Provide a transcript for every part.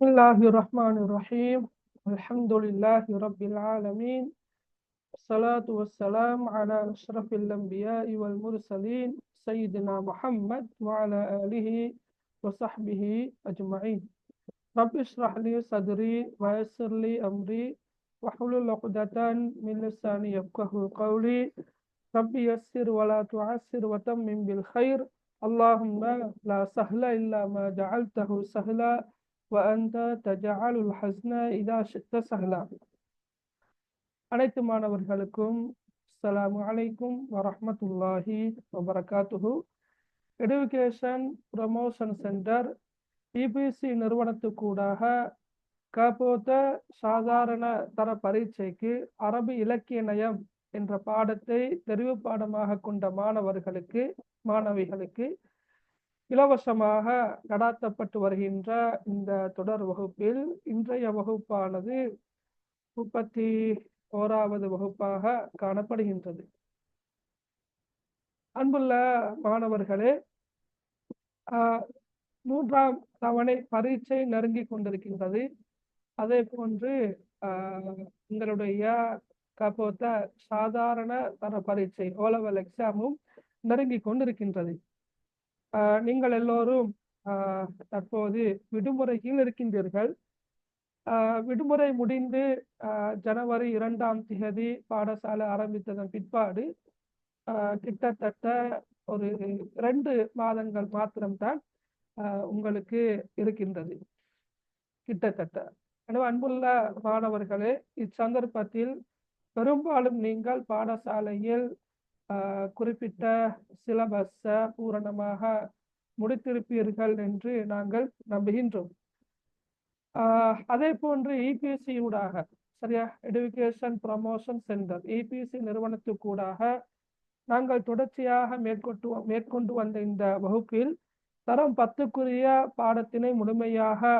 بسم الله الرحمن الرحيم. الحمد لله رب العالمين، الصلاة والسلام على أشرف الأنبياء والمرسلين سيدنا محمد وعلى آله وصحبه أجمعين. رب اشرح لي صدري ويسر لي أمري واحلل عقدة من لساني يفقهوا قولي. رب يسر ولا تعسر وتمم بالخير. اللهم لا سهل إلا ما جعلته سهلا وأنت تجعل الحزن إذا شئت سهلا. அனைத்து மாணவர்களுக்கும் அஸ்ஸலாமு அலைக்கும் வரஹ்மத்துல்லாஹி வபரகாத்துஹு. எடுகேஷன் ப்ரமோஷன் சென்டர் இபிசி நிறுவனத்துக்கூடாக கபோத சாதாரண தர பரீட்சைக்கு அரபு இலக்கிய நயம் என்ற பாடத்தை தெரிவு பாடமாக கொண்ட மாணவிகளுக்கு இலவசமாக நடாத்தப்பட்டு வருகின்ற இந்த தொடர் வகுப்பில் இன்றைய வகுப்பானது 31வது வகுப்பாக காணப்படுகின்றது. அன்புள்ள மாணவர்களே, 3ஆம் தவணை பரீட்சை நெருங்கி கொண்டிருக்கின்றது. அதே போன்று உங்களுடைய கபோத்த சாதாரண தர பரீட்சை ஓலவல் எக்ஸாமும் நெருங்கி கொண்டிருக்கின்றது. நீங்கள் எல்லோரும் தற்போது விடுமுறையில் இருக்கின்றீர்கள். விடுமுறை முடிந்து ஜனவரி 2ஆம் தேதி பாடசாலை ஆரம்பித்ததன் பிற்பாடு கிட்டத்தட்ட ஒரு 2 மாதங்கள் மாத்திரம்தான் உங்களுக்கு இருக்கின்றது கிட்டத்தட்ட. எனவே அன்புள்ள மாணவர்களே, இச்சந்தர்ப்பத்தில் பெரும்பாலும் நீங்கள் பாடசாலையில் குறிப்பிட்ட சிலபஸை பூரணமாக முடித்திருப்பீர்கள் என்று நாங்கள் நம்புகின்றோம். அதே போன்று இபிசி ஊடாக, சரியா, எடுகேஷன் ப்ரமோஷன் சென்டர் இபிசி நிறுவனத்துக்கூடாக நாங்கள் தொடர்ச்சியாக மேற்கொண்டு வந்த இந்த வகுப்பில் தரம் 10க்குரிய பாடத்தினை முழுமையாக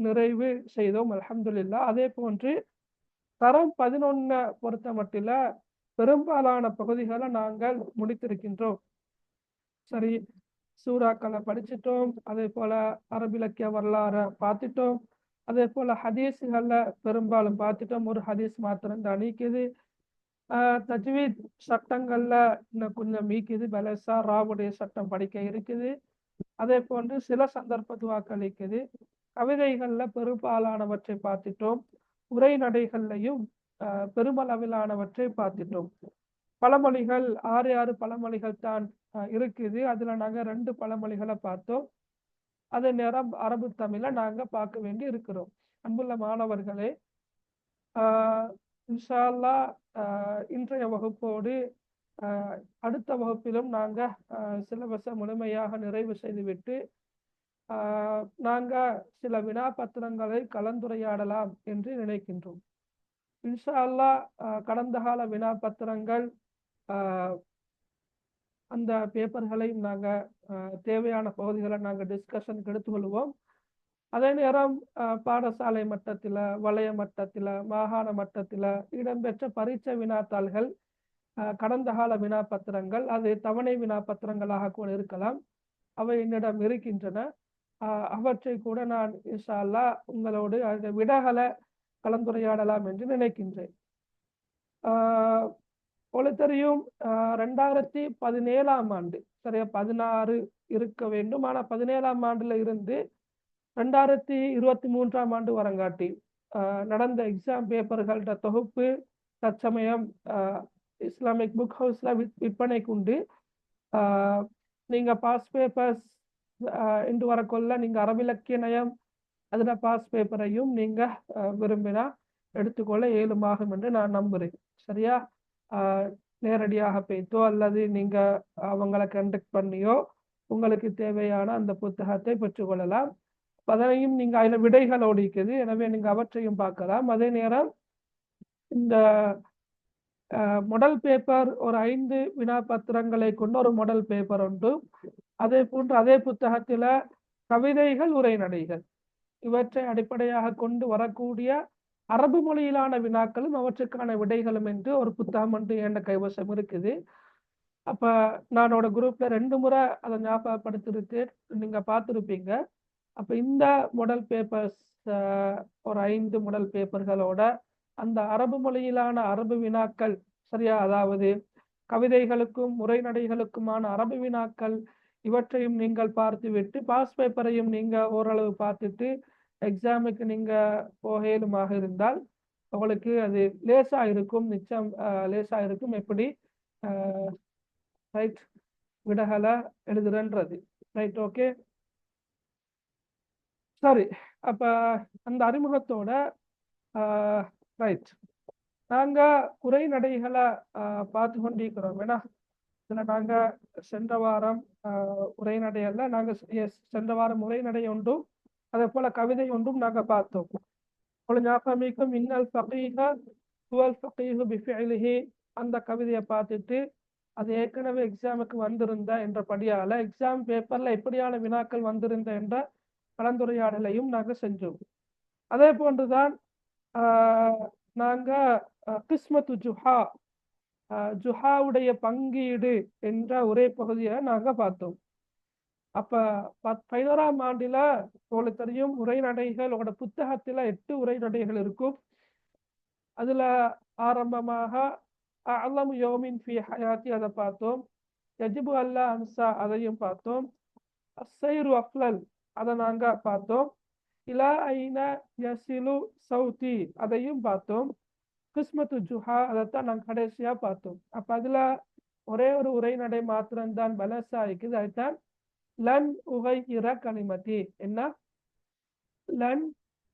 நிறைவு செய்தோம், அல்ஹம்துலில்லாஹ். அதே போன்று தரம் 11 பொறுத்த மட்டில பெரும்பாலான பகுதிகளை நாங்கள் முடித்திருக்கின்றோம். சரி, சூறாக்களை படிச்சிட்டோம், அதே போல அரபிலக்கிய வரலாறை பார்த்துட்டோம், அதே போல ஹதீஸ்களை பெரும்பாலும் பார்த்துட்டோம். ஒரு ஹதீஸ் மாத்திரம் தான் நீக்குது. தஜ்வீத் சட்டங்கள்ல இன்னும் கொஞ்சம் மீக்குது. பலசா ராவுடைய சட்டம் படிக்க இருக்குது. அதே போன்று சில சந்தர்ப்ப துவாக்கள் இருக்குது. கவிதைகள்ல பெரும்பாலானவற்றை பார்த்துட்டோம். உரைநடைகள்லையும் பெருமளவிலானவற்றை பார்த்துட்டோம். பழமொழிகள் 6 பழமொழிகள் தான் இருக்குது. அதுல நாங்க 2 பழமொழிகளை பார்த்தோம். அதே நேரம் அரபு தமிழை நாங்க பார்க்க வேண்டி இருக்கிறோம். அன்புள்ள மாணவர்களே, இன்ஷா அல்லாஹ் இன்றைய வகுப்போடு அடுத்த வகுப்பிலும் நாங்க சிலபஸை முழுமையாக நிறைவு செய்துவிட்டு நாங்க சில வினாபத்திரங்களை கலந்துரையாடலாம் என்று நினைக்கின்றோம். இன்ஷா அல்லாஹ் கடந்த கால வினாபத்திரங்கள் அந்த பேப்பர்களையும் நாங்கள் தேவையான பகுதிகளை நாங்கள் டிஸ்கஷனுக்கு எடுத்துக்கொள்வோம். அதே நேரம் பாடசாலை மட்டத்தில், வலய மட்டத்தில், மாகாண மட்டத்தில் இடம்பெற்ற பரீட்சை வினாத்தாள்கள், கடந்த கால வினாபத்திரங்கள், அது தவணை வினாபத்திரங்களாக கூட இருக்கலாம், அவை என்னிடம் இருக்கின்றன. அவற்றை கூட நான் இன்ஷா அல்லாஹ் உங்களோடு அந்த விடைகளை கலந்துரையாடலாம் என்று நினைக்கின்றேன். உங்களுக்கு தெரியும், 2017ஆம் ஆண்டு, சரியா, 16 இருக்க வேண்டும். ஆனால் 17ஆம் ஆண்டுல இருந்து 2023ஆம் ஆண்டு வரங்காட்டி நடந்த எக்ஸாம் பேப்பர்கள்ட தொகுப்பு தற்சமயம் இஸ்லாமிக் புக் ஹவுஸ்ல விற்பனைக்கு உண்டு. நீங்க பாஸ் பேப்பர்ஸ் இன்று வரக்கொள்ள நீங்க அரபிலக்கிய நயம் அதுல பாஸ் பேப்பரையும் நீங்க விரும்பினா எடுத்துக்கொள்ள இயலுமாகும் என்று நான் நம்புறேன். சரியா, நேரடியாக போய்த்தோ அல்லது நீங்க அவங்களை கண்டக்ட் பண்ணியோ உங்களுக்கு தேவையான அந்த புத்தகத்தை பெற்றுக்கொள்ளலாம். அதனையும் நீங்க அதுல விடைகளோடு இருக்குது, எனவே நீங்க அவற்றையும் பார்க்கலாம். அதே நேரம் இந்த மாடல் பேப்பர் ஒரு 5 வினாபத்திரங்களை கொண்ட ஒரு மாடல் பேப்பர் உண்டு. அதே போன்று அதே புத்தகத்துல கவிதைகள், உரைநடைகள் இவற்றை அடிப்படையாக கொண்டு வரக்கூடிய அரபு மொழியிலான வினாக்களும் அவற்றுக்கான விடைகளும் என்று ஒரு புத்தகம் ஒன்று என்ற கைவசம் இருக்குது. அப்ப நானோட குரூப்ல 2 முறை அதை ஞாபகப்படுத்திருக்கேன், நீங்க பார்த்துருப்பீங்க. அப்ப இந்த மாடல் பேப்பர்ஸ் ஒரு 5 மாடல் பேப்பர்களோட அந்த அரபு மொழியிலான அரபு வினாக்கள், சரியா, அதாவது கவிதைகளுக்கும் உரைநடைகளுக்குமான அரபு வினாக்கள், இவற்றையும் நீங்கள் பார்த்துவிட்டு பாஸ் பேப்பரையும் நீங்க ஓரளவு பார்த்துட்டு எக்ஸாமுக்கு நீங்க போகலுமாக இருந்தால் உங்களுக்கு அது லேசா இருக்கும், நிச்சயம் லேசா இருக்கும். எப்படி ரைட் விடகலை எழுதுறன்றது. ரைட், ஓகே, சரி. அப்ப அந்த அறிமுகத்தோட ரைட் நாங்க உரைநடைகளை பார்த்து கொண்டிருக்கிறோம். ஏன்னா இதில் நாங்க சென்ற வாரம் உரைநடையல்ல, நாங்க சென்ற வாரம் உரைநடை ஒன்றும் அதே போல கவிதை ஒன்றும் நாங்க பார்த்தோம். ஞாபகம் இன்னல் ஃபகீஹ ஹுவல் ஃபகீஹு பிஃபிஇலிஹி அந்த கவிதையை பார்த்துட்டு அது ஏற்கனவே எக்ஸாமுக்கு வந்திருந்த என்றபடியால எக்ஸாம் பேப்பர்ல எப்படியான வினாக்கள் வந்திருந்த என்ற கலந்துரையாடலையும் நாங்கள் செஞ்சோம். அதே போன்றுதான் நாங்க கிஸ்மத்து ஜுஹா, ஜுஹாவுடைய பங்கீடு என்ற ஒரே பகுதியை நாங்க பார்த்தோம். அப்ப 11ஆம் ஆண்டுல உங்களுக்கு தெரியும் உரைநடைகள் உங்களோட புத்தகத்துல 8 உரைநடைகள் இருக்கும். அதுல ஆரம்பமாக அஅலமு யௌமின் ஃபி ஹயாத்தி அதை பார்த்தோம். யஜிபு அல்லா அன்சா அதையும் பார்த்தோம். அஸ்ஸைரு அஃலல் அதை நாங்க பார்த்தோம். இலா ஐன யசிலு சௌதி அதையும் பார்த்தோம். கிஸ்மத்து ஜுஹா அதைத்தான் நாங்கள் கடைசியா பார்த்தோம். அப்ப அதுல ஒரே ஒரு உரைநடை மாத்திரம்தான் பலசா இருக்குது. அதுதான் லன் உகையிர கலிமதி. என்ன? லன்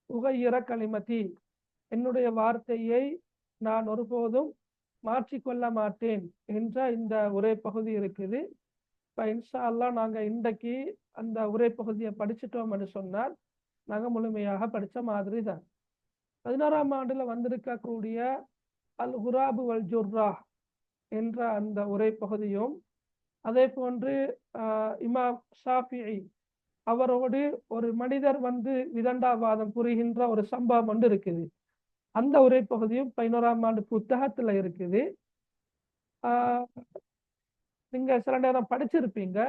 உகையிர கலிமதி, என்னுடைய வார்த்தையை நான் ஒருபோதும் மாற்றிக்கொள்ள மாட்டேன் என்ற இந்த உரை பகுதி இருக்குது. இப்போ இன்ஷா அல்லாஹ் நாங்கள் இன்றைக்கு அந்த உரை பகுதியை படிச்சுட்டோம்னு சொன்னால் நாங்கள் முழுமையாக படித்த மாதிரி தான். 16ஆம் ஆண்டுல வந்திருக்கக்கூடிய அல் ஹுராபு வல் ஜுர்ரா என்ற அந்த உரை பகுதியும், அதே போன்று இமாம் ஷாஃபிஈ அவரோடு ஒரு மனிதர் வந்து விதண்டாவாதம் புரிகின்ற ஒரு சம்பவம் ஒன்று இருக்குது. அந்த உரை பகுதியும் 11ஆம் ஆண்டு புத்தகத்துல இருக்குது. நீங்க சில நேரம் படிச்சிருப்பீங்க,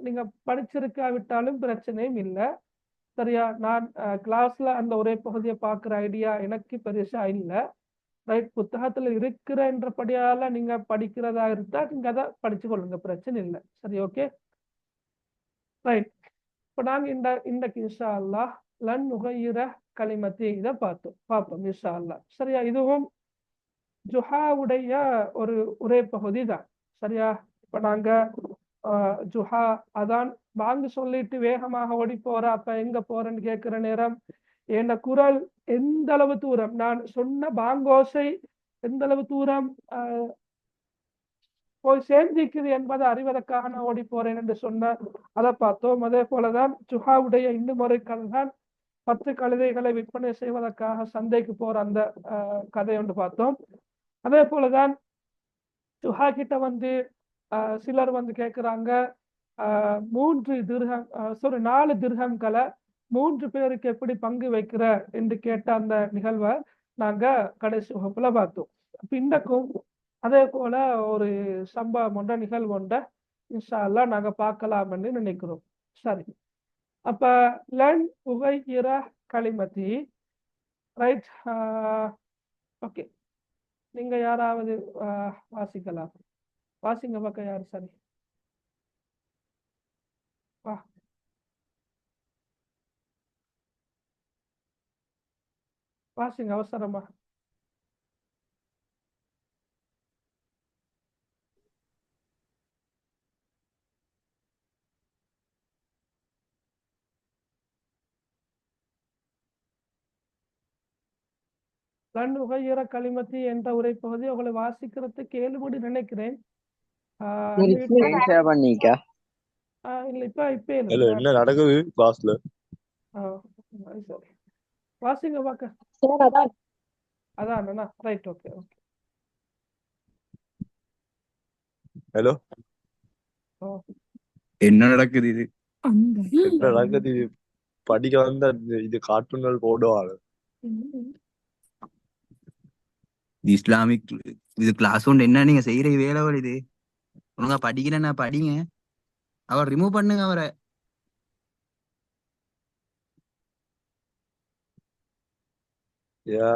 நீங்க படிச்சிருக்காவிட்டாலும் பிரச்சனையும் இல்லை. சரியா, நான் கிளாஸ்ல அந்த உரை பகுதியை பார்க்குற ஐடியா எனக்கு பெருசா இல்லை. ரைட், புத்தகத்துல இருக்கிறன்றபடியால நீங்க படிக்கிறதா இருந்தா நீங்க அதை படிச்சு கொள்ளுங்க, பிரச்சனை இல்லை. சரி, ஓகே, ரைட். இப்போ நாங்க இன்றைக்கு இன்ஷா அல்லாஹ் லன் நுகையிர கலிமத்தி இதை பார்ப்போம் இன்ஷா அல்லாஹ். சரியா, இதுவும் ஜுஹாவுடைய ஒரு உரை பகுதி தான். சரியா, இப்ப நாங்க ஜுஹா அதான் வாங்க சொல்லிட்டு வேகமாக ஓடி போற, அப்ப எங்க போறேன்னு கேட்கிற நேரம் என் குரல் எந்த அளவு தூரம், நான் சொன்ன பாங்கோசை எந்த அளவு தூரம் போய் சேர்ந்திருக்குது என்பதை அறிவதற்காக நான் ஓடி போறேன் என்று சொன்ன அதை பார்த்தோம். அதே போலதான் ஜுஹாவுடைய இன்னும் ஒரு கதை தான் 10 கழுதைகளை விற்பனை செய்வதற்காக சந்தைக்கு போற அந்த கதை ஒன்று பார்த்தோம். அதே போலதான் ஜுஹா கிட்ட வந்து சிலர் வந்து கேட்குறாங்க 4 திர்ஹம்களை 3 பேருக்கு எப்படி பங்கு வைக்கிற என்று கேட்ட அந்த நிகழ்வை நாங்க கடைசி வகுப்புல பார்த்தோம். இன்றைக்கும் அதே போல ஒரு சம்பவம் ஒன்ற நிகழ்வு ஒன்றை இன்ஷா அல்லாஹ் நாங்க பார்க்கலாம்னு நினைக்கிறோம். சரி, அப்ப லன் உகையிர கலிமதி, ரைட், ஓகே. நீங்க யாராவது வாசிக்கலாம், வாசிங்க பக்கம் யாரு? சரி, வா வாசிங்க அவசரமா. லன் உகையிர கலிமத்தி என்ற உரை பகுதி உங்களை வாசிக்கிறதுக்கு 7 மணி நினைக்கிறேன். இல்ல இப்ப என்ன நடக்குது கிளாஸ்ல? சரி, வாசிங்க பாக்க. அதான் ரைட், ஓகே ஓகே. ஹலோ, என்ன நடக்குது? என்ன நடக்குது? இது படிக்க வந்த இது கார்ட்டூன்கள் போடுவாங்க. இஸ்லாமிக் இது கிளாஸ் ஒன்று என்ன நீங்க செய்யற வேலை இது? ஒழுங்கா படிக்கிறேன்னா படிங்க. அவர் ரிமூவ் பண்ணுங்க அவரை. யா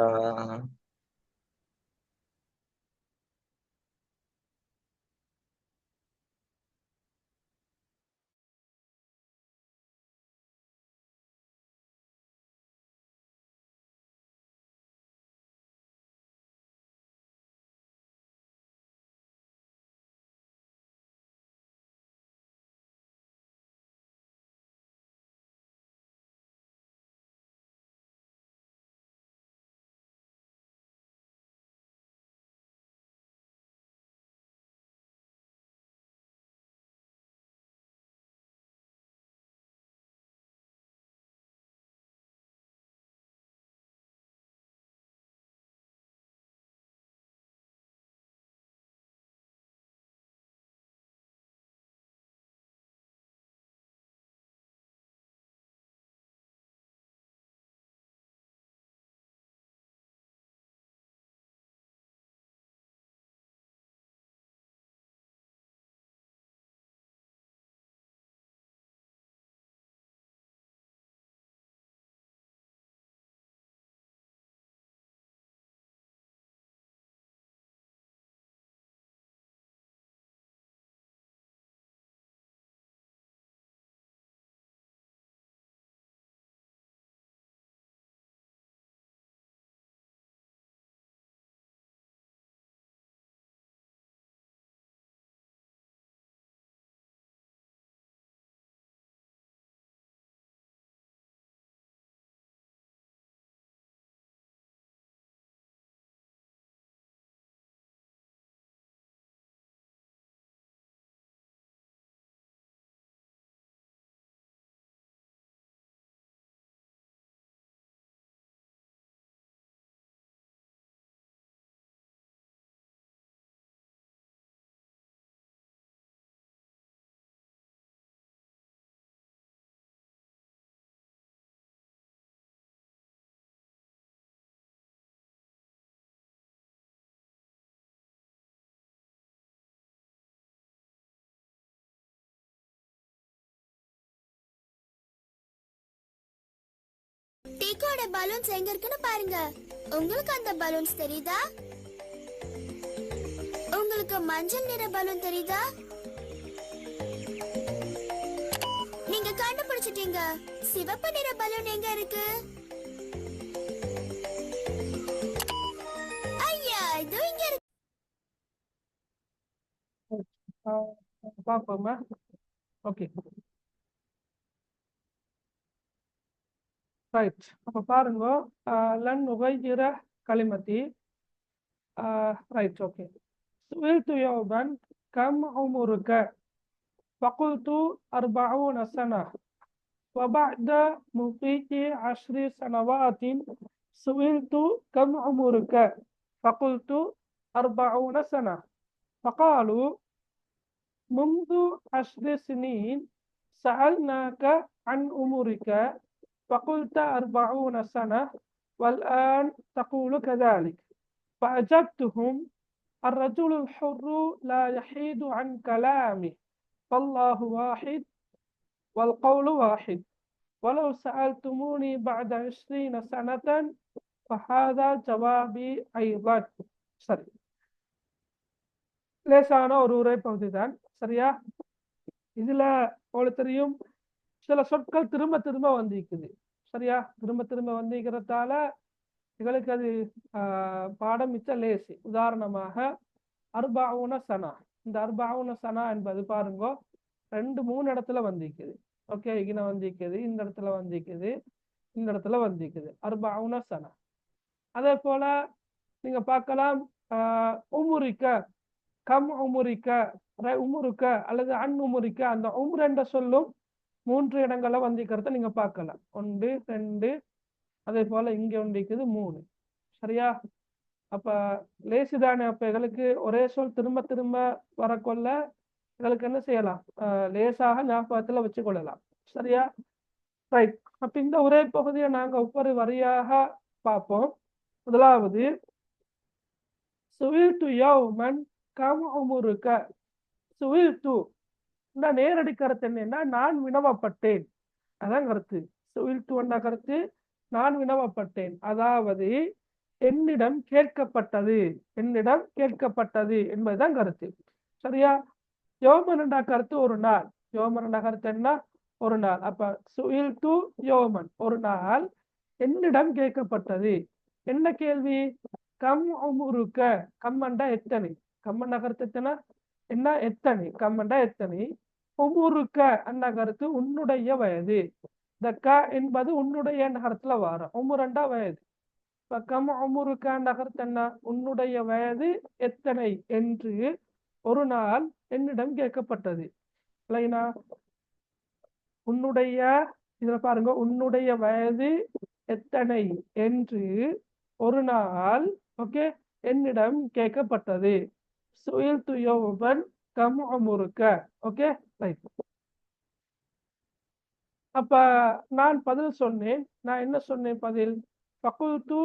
டீக்கோட பலூன்ஸ் எங்க இருக்குன்னு பாருங்க. உங்களுக்கு அந்த பலூன்ஸ் தெரியுதா? உங்களுக்கு மஞ்சள் நிற பலூன் தெரியுதா? நீங்க கண்டுபிடிச்சிட்டீங்க. சிவப்பு நிற பலூன் எங்க இருக்கு? ஐயா, இது இங்க இருக்கு. பார்ப்போமா? Okay, right. அப்ப பாருங்க, லன் உகையிர கலிமதி. Right, okay. سئلت يوما كم عمرك فقلت 40 سنة وبعد مضي 10 سنوات سئلت كم عمرك فقلت 40 سنة فقالوا منذ 10 سنين سألناك عن عمرك فقلت 40 سنة والآن تقول كذلك. فأجبتهم الرجل الحر لا يحيد عن كلامه فالله واحد والقول واحد ولو سألتموني بعد 20 سنة فهذا جوابي أيضا. சரி, லேசான ஒரு உரை பகுதி தான். சரியா? இதுல உங்களுக்கு தெரியும், சில சொற்கள் திரும்ப திரும்ப வந்திருக்குது. சரியா? திரும்ப திரும்ப வந்திருக்கிறதால எங்களுக்கு அது பாடம் மிச்ச லேசி. உதாரணமாக அர்பாவுன சனா. இந்த அர்பாவுன சனா என்பது பாருங்க 2-3 இடத்துல வந்திருக்குது. ஓகே, இங்கே வந்திருக்குது, இந்த இடத்துல வந்திருக்குது, இந்த இடத்துல வந்திருக்குது. அர்பாவுன சனா. அதே போல நீங்க பார்க்கலாம், உமுரிக்க, கம் உமுரிக்க, உமுருக்க அல்லது அன் உமுரிக்க. அந்த உம்ர் என்ற சொல்லும் 3 இடங்கள்ல வந்திருக்கிறத நீங்க பார்க்கலாம். 1, 2, அதே போல இங்க ஒன்றிக்குது 3. சரியா? அப்ப லேசுதானே. அப்ப எங்களுக்கு ஒரே சொல் திரும்ப திரும்ப வரக்கொள்ள எங்களுக்கு என்ன செய்யலாம்? லேசாக ஞாபகத்துல வச்சு கொள்ளலாம். சரியா? ரைட். அப்ப இந்த ஒரே பகுதியை நாங்க ஒவ்வொரு வரியாக பார்ப்போம். முதலாவது, சுவில்து யௌமன் கம் உமுருக. சுவில்து நேரடி கருத்து என்னன்னா, நான் வினவப்பட்டேன். அதான் கருத்து. சுவில்து என்ன கருத்து? நான் வினவப்பட்டேன், அதாவது என்னிடம் கேட்கப்பட்டது, என்னிடம் கேட்கப்பட்டது என்பதுதான் கருத்து. சரியா? யோமன் என்ற கருத்து ஒரு நாள். யோமன் என்ற கருத்து என்ன? ஒரு நாள். அப்ப சுயில் து யோமன், ஒரு நாள் என்னிடம் கேட்கப்பட்டது. என்ன கேள்வி? கம் உமுருக்க, கம்மண்டா எத்தனை, கம்மண்டா கருத்து எத்தனை, என்ன எத்தனை, கம்மண்டா எத்தனை. உமுருக்க அண்ணா கருத்து உன்னுடைய வயது. இந்த க என்பது உன்னுடைய நகரத்துல வரும். உமுரண்டா வயது. இப்ப கம் உமுருக்க நகரத்து என்ன? உன்னுடைய வயது எத்தனை என்று ஒரு நாள் என்னிடம் கேட்கப்பட்டது. இல்லைனா உன்னுடைய, இதுல பாருங்க, உன்னுடைய வயது எத்தனை என்று ஒரு நாள், ஓகே, என்னிடம் கேட்கப்பட்டது. சுயில் துயோபன் கம் உமுருக்க. Okay, right. அப்ப நான் பதில் சொன்னேன். நான் என்ன சொன்னேன் பதில்? ஃபகுல்து,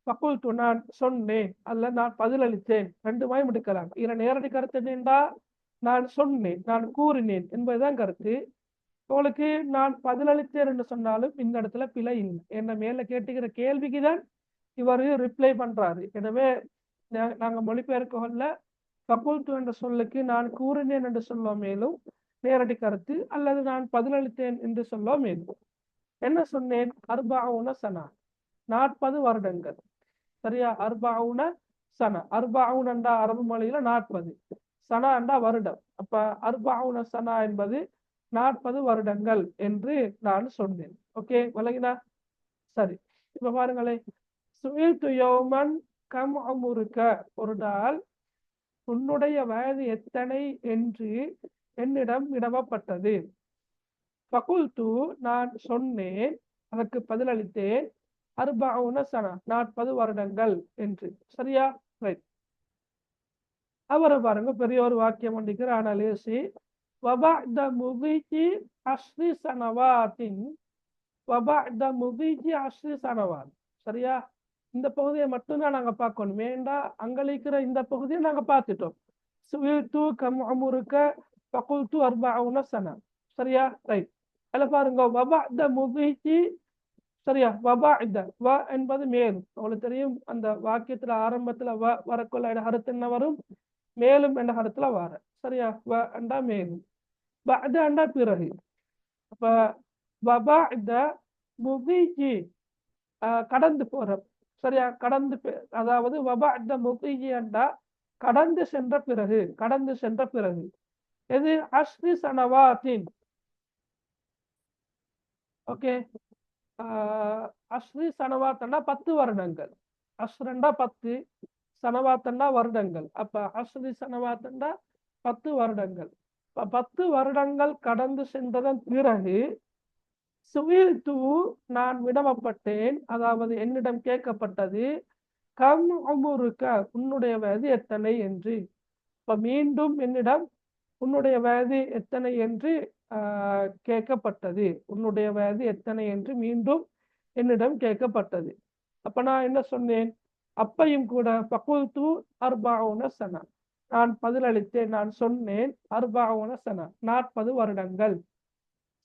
ஃபகுல்து நான் சொன்னேன், அல்ல நான் பதில் அளித்தேன். ரெண்டு வாயும் எடுக்கலாம். இதுல நேரடி கருத்து என்னண்டா, நான் சொன்னேன், நான் கூறினேன் என்பதுதான் கருத்து. உங்களுக்கு நான் பதிலளித்தேன் என்று சொன்னாலும் இந்த இடத்துல பிழை இல்லை. என்ன மேல கேட்டுக்கிற கேள்விக்கு தான் இவர் ரிப்ளை பண்றாரு. எனவே நாங்க மொழிபெயர்க்கல ஃபகுல்து என்ற சொல்லுக்கு நான் கூறினேன் என்று சொல்ல மேலும் நேரடி கருத்து, அல்லது நான் பதிலளித்தேன் என்று சொல்ல மேலும். என்ன சொன்னேன்? அர்பாவுன சனா, 40 வருடங்கள். சரியா? அர்பாவுன சனா, அர்பாவுனண்டா அரபு மொழியில 40, சனா என்றா வருடம். அப்ப அர்பாவுன சனா என்பது 40 வருடங்கள் என்று நான் சொன்னேன். ஓகே, விளங்கினா? சரி. இப்ப பாருங்களேன், சுயில்து யௌமன் கம் உமுருக்க, ஒரு நாள் உன்னுடைய வயது எத்தனை என்று என்னிடம் வினவப்பட்டது. ஃபகுல்து நான் சொன்னேன், அதற்கு பதிலளித்தேன், அர்பவுன சனா 40 வருடங்கள் என்று. சரியா? ரைட். அவரை பாருங்க, பெரிய ஒரு வாக்கியம் வண்டிக்கிற அனலேசி வபஅத முதிஜி அஸ்ரி சனவாத்தின், வபஅத முதிஜி அஸ்ரி சனவாத். சரியா? இந்த பகுதியை மட்டும்தான் நாங்க பார்க்கணும். வேண்டா அங்களிக்கிற இந்த பகுதியை நாங்க பார்த்துட்டோம். சுயில்து கம் உமுருக்க ஃபகுல்து அர்பவுன சனா. சரியா? ரைட். அதுல பாருங்க, வபஅத முதிஜி. சரியா? வபஅத, வ என்பது மேலும். உங்களுக்கு தெரியும், அந்த வாக்கியத்துல ஆரம்பத்துல வ வரக்குள்ள கருத்து என்ன வரும்? மேலும் என்ற கருத்துல வர. சரியா? வ அண்டா மேலும், பஅத அண்டா பிறகு. அப்ப வபஅத முதிஜி கடந்து போற. சரியா? கடந்து, அதாவது வபஅத முதிஜி அண்டா கடந்து சென்ற பிறகு, கடந்து சென்ற பிறகு. எது? அஸ்ரி சனவாத்தின். ஓகே, அஸ்ரி சனவாத்தன்னா 10 வருடங்கள். அஸ்ரண்டா 10, சனவாத்தன்னா வருடங்கள். அப்ப அஸ்ரி சனவாத்தன்னா 10 வருடங்கள். 10 வருடங்கள் கடந்து சென்றதன் பிறகு சுயில்து நான் வினவப்பட்டேன், அதாவது என்னிடம் கேட்கப்பட்டது, கம் உமுருக்க உன்னுடைய வயது எத்தனை என்று. இப்ப மீண்டும் என்னிடம் உன்னுடைய வயது எத்தனை என்று கேட்கப்பட்டது. உன்னுடைய வயது எத்தனை என்று மீண்டும் என்னிடம் கேட்கப்பட்டது. அப்ப நான் என்ன சொன்னேன்? அப்பையும் கூட ஃபகுல்து அர்பவுன சனா, நான் பதிலளித்தேன், நான் சொன்னேன், அர்பவுன சனா 40 வருடங்கள்.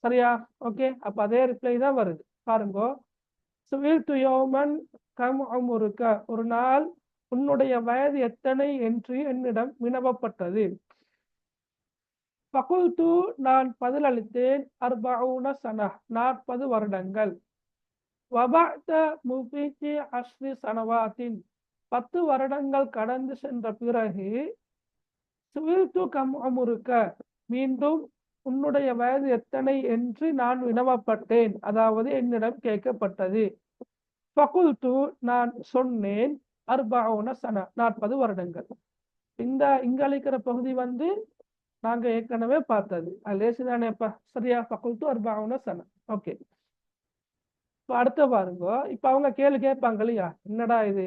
சரியா? ஓகே, அப்ப அதே ரிப்ளை தான் வருது. பாருங்க, சுயில்து யௌமன் கம் உமுருக்க, ஒரு நாள் உன்னுடைய வயது எத்தனை என்று என்னிடம் வினவப்பட்டது. ஃபகுல்து நான் பதிலளித்தேன், அர்பவுன சனா 40 வருடங்கள். வபஅத முதிஜி அஸ்ரி சனவாத்தின் 10 வருடங்கள் கடந்து சென்ற பிறகு சுயில்து கம் உமுருக்க மீண்டும் உன்னுடைய வயது எத்தனை என்று நான் வினவப்பட்டேன், அதாவது என்னிடம் கேட்கப்பட்டது. ஃபகுல்து நான் சொன்னேன், அர்பவுன சனா 40 வருடங்கள். இந்த இங்களிக்கிற பகுதி வந்து நாங்க ஏற்கனவே பார்த்தது. அது லேசுதானேப்பா? சரியா? ஃபகுல்து அர்பவுன சனா. ஓகே, இப்ப அடுத்த பாருங்க. இப்ப அவங்க கேள்வி கேட்பாங்க இல்லையா, என்னடா இது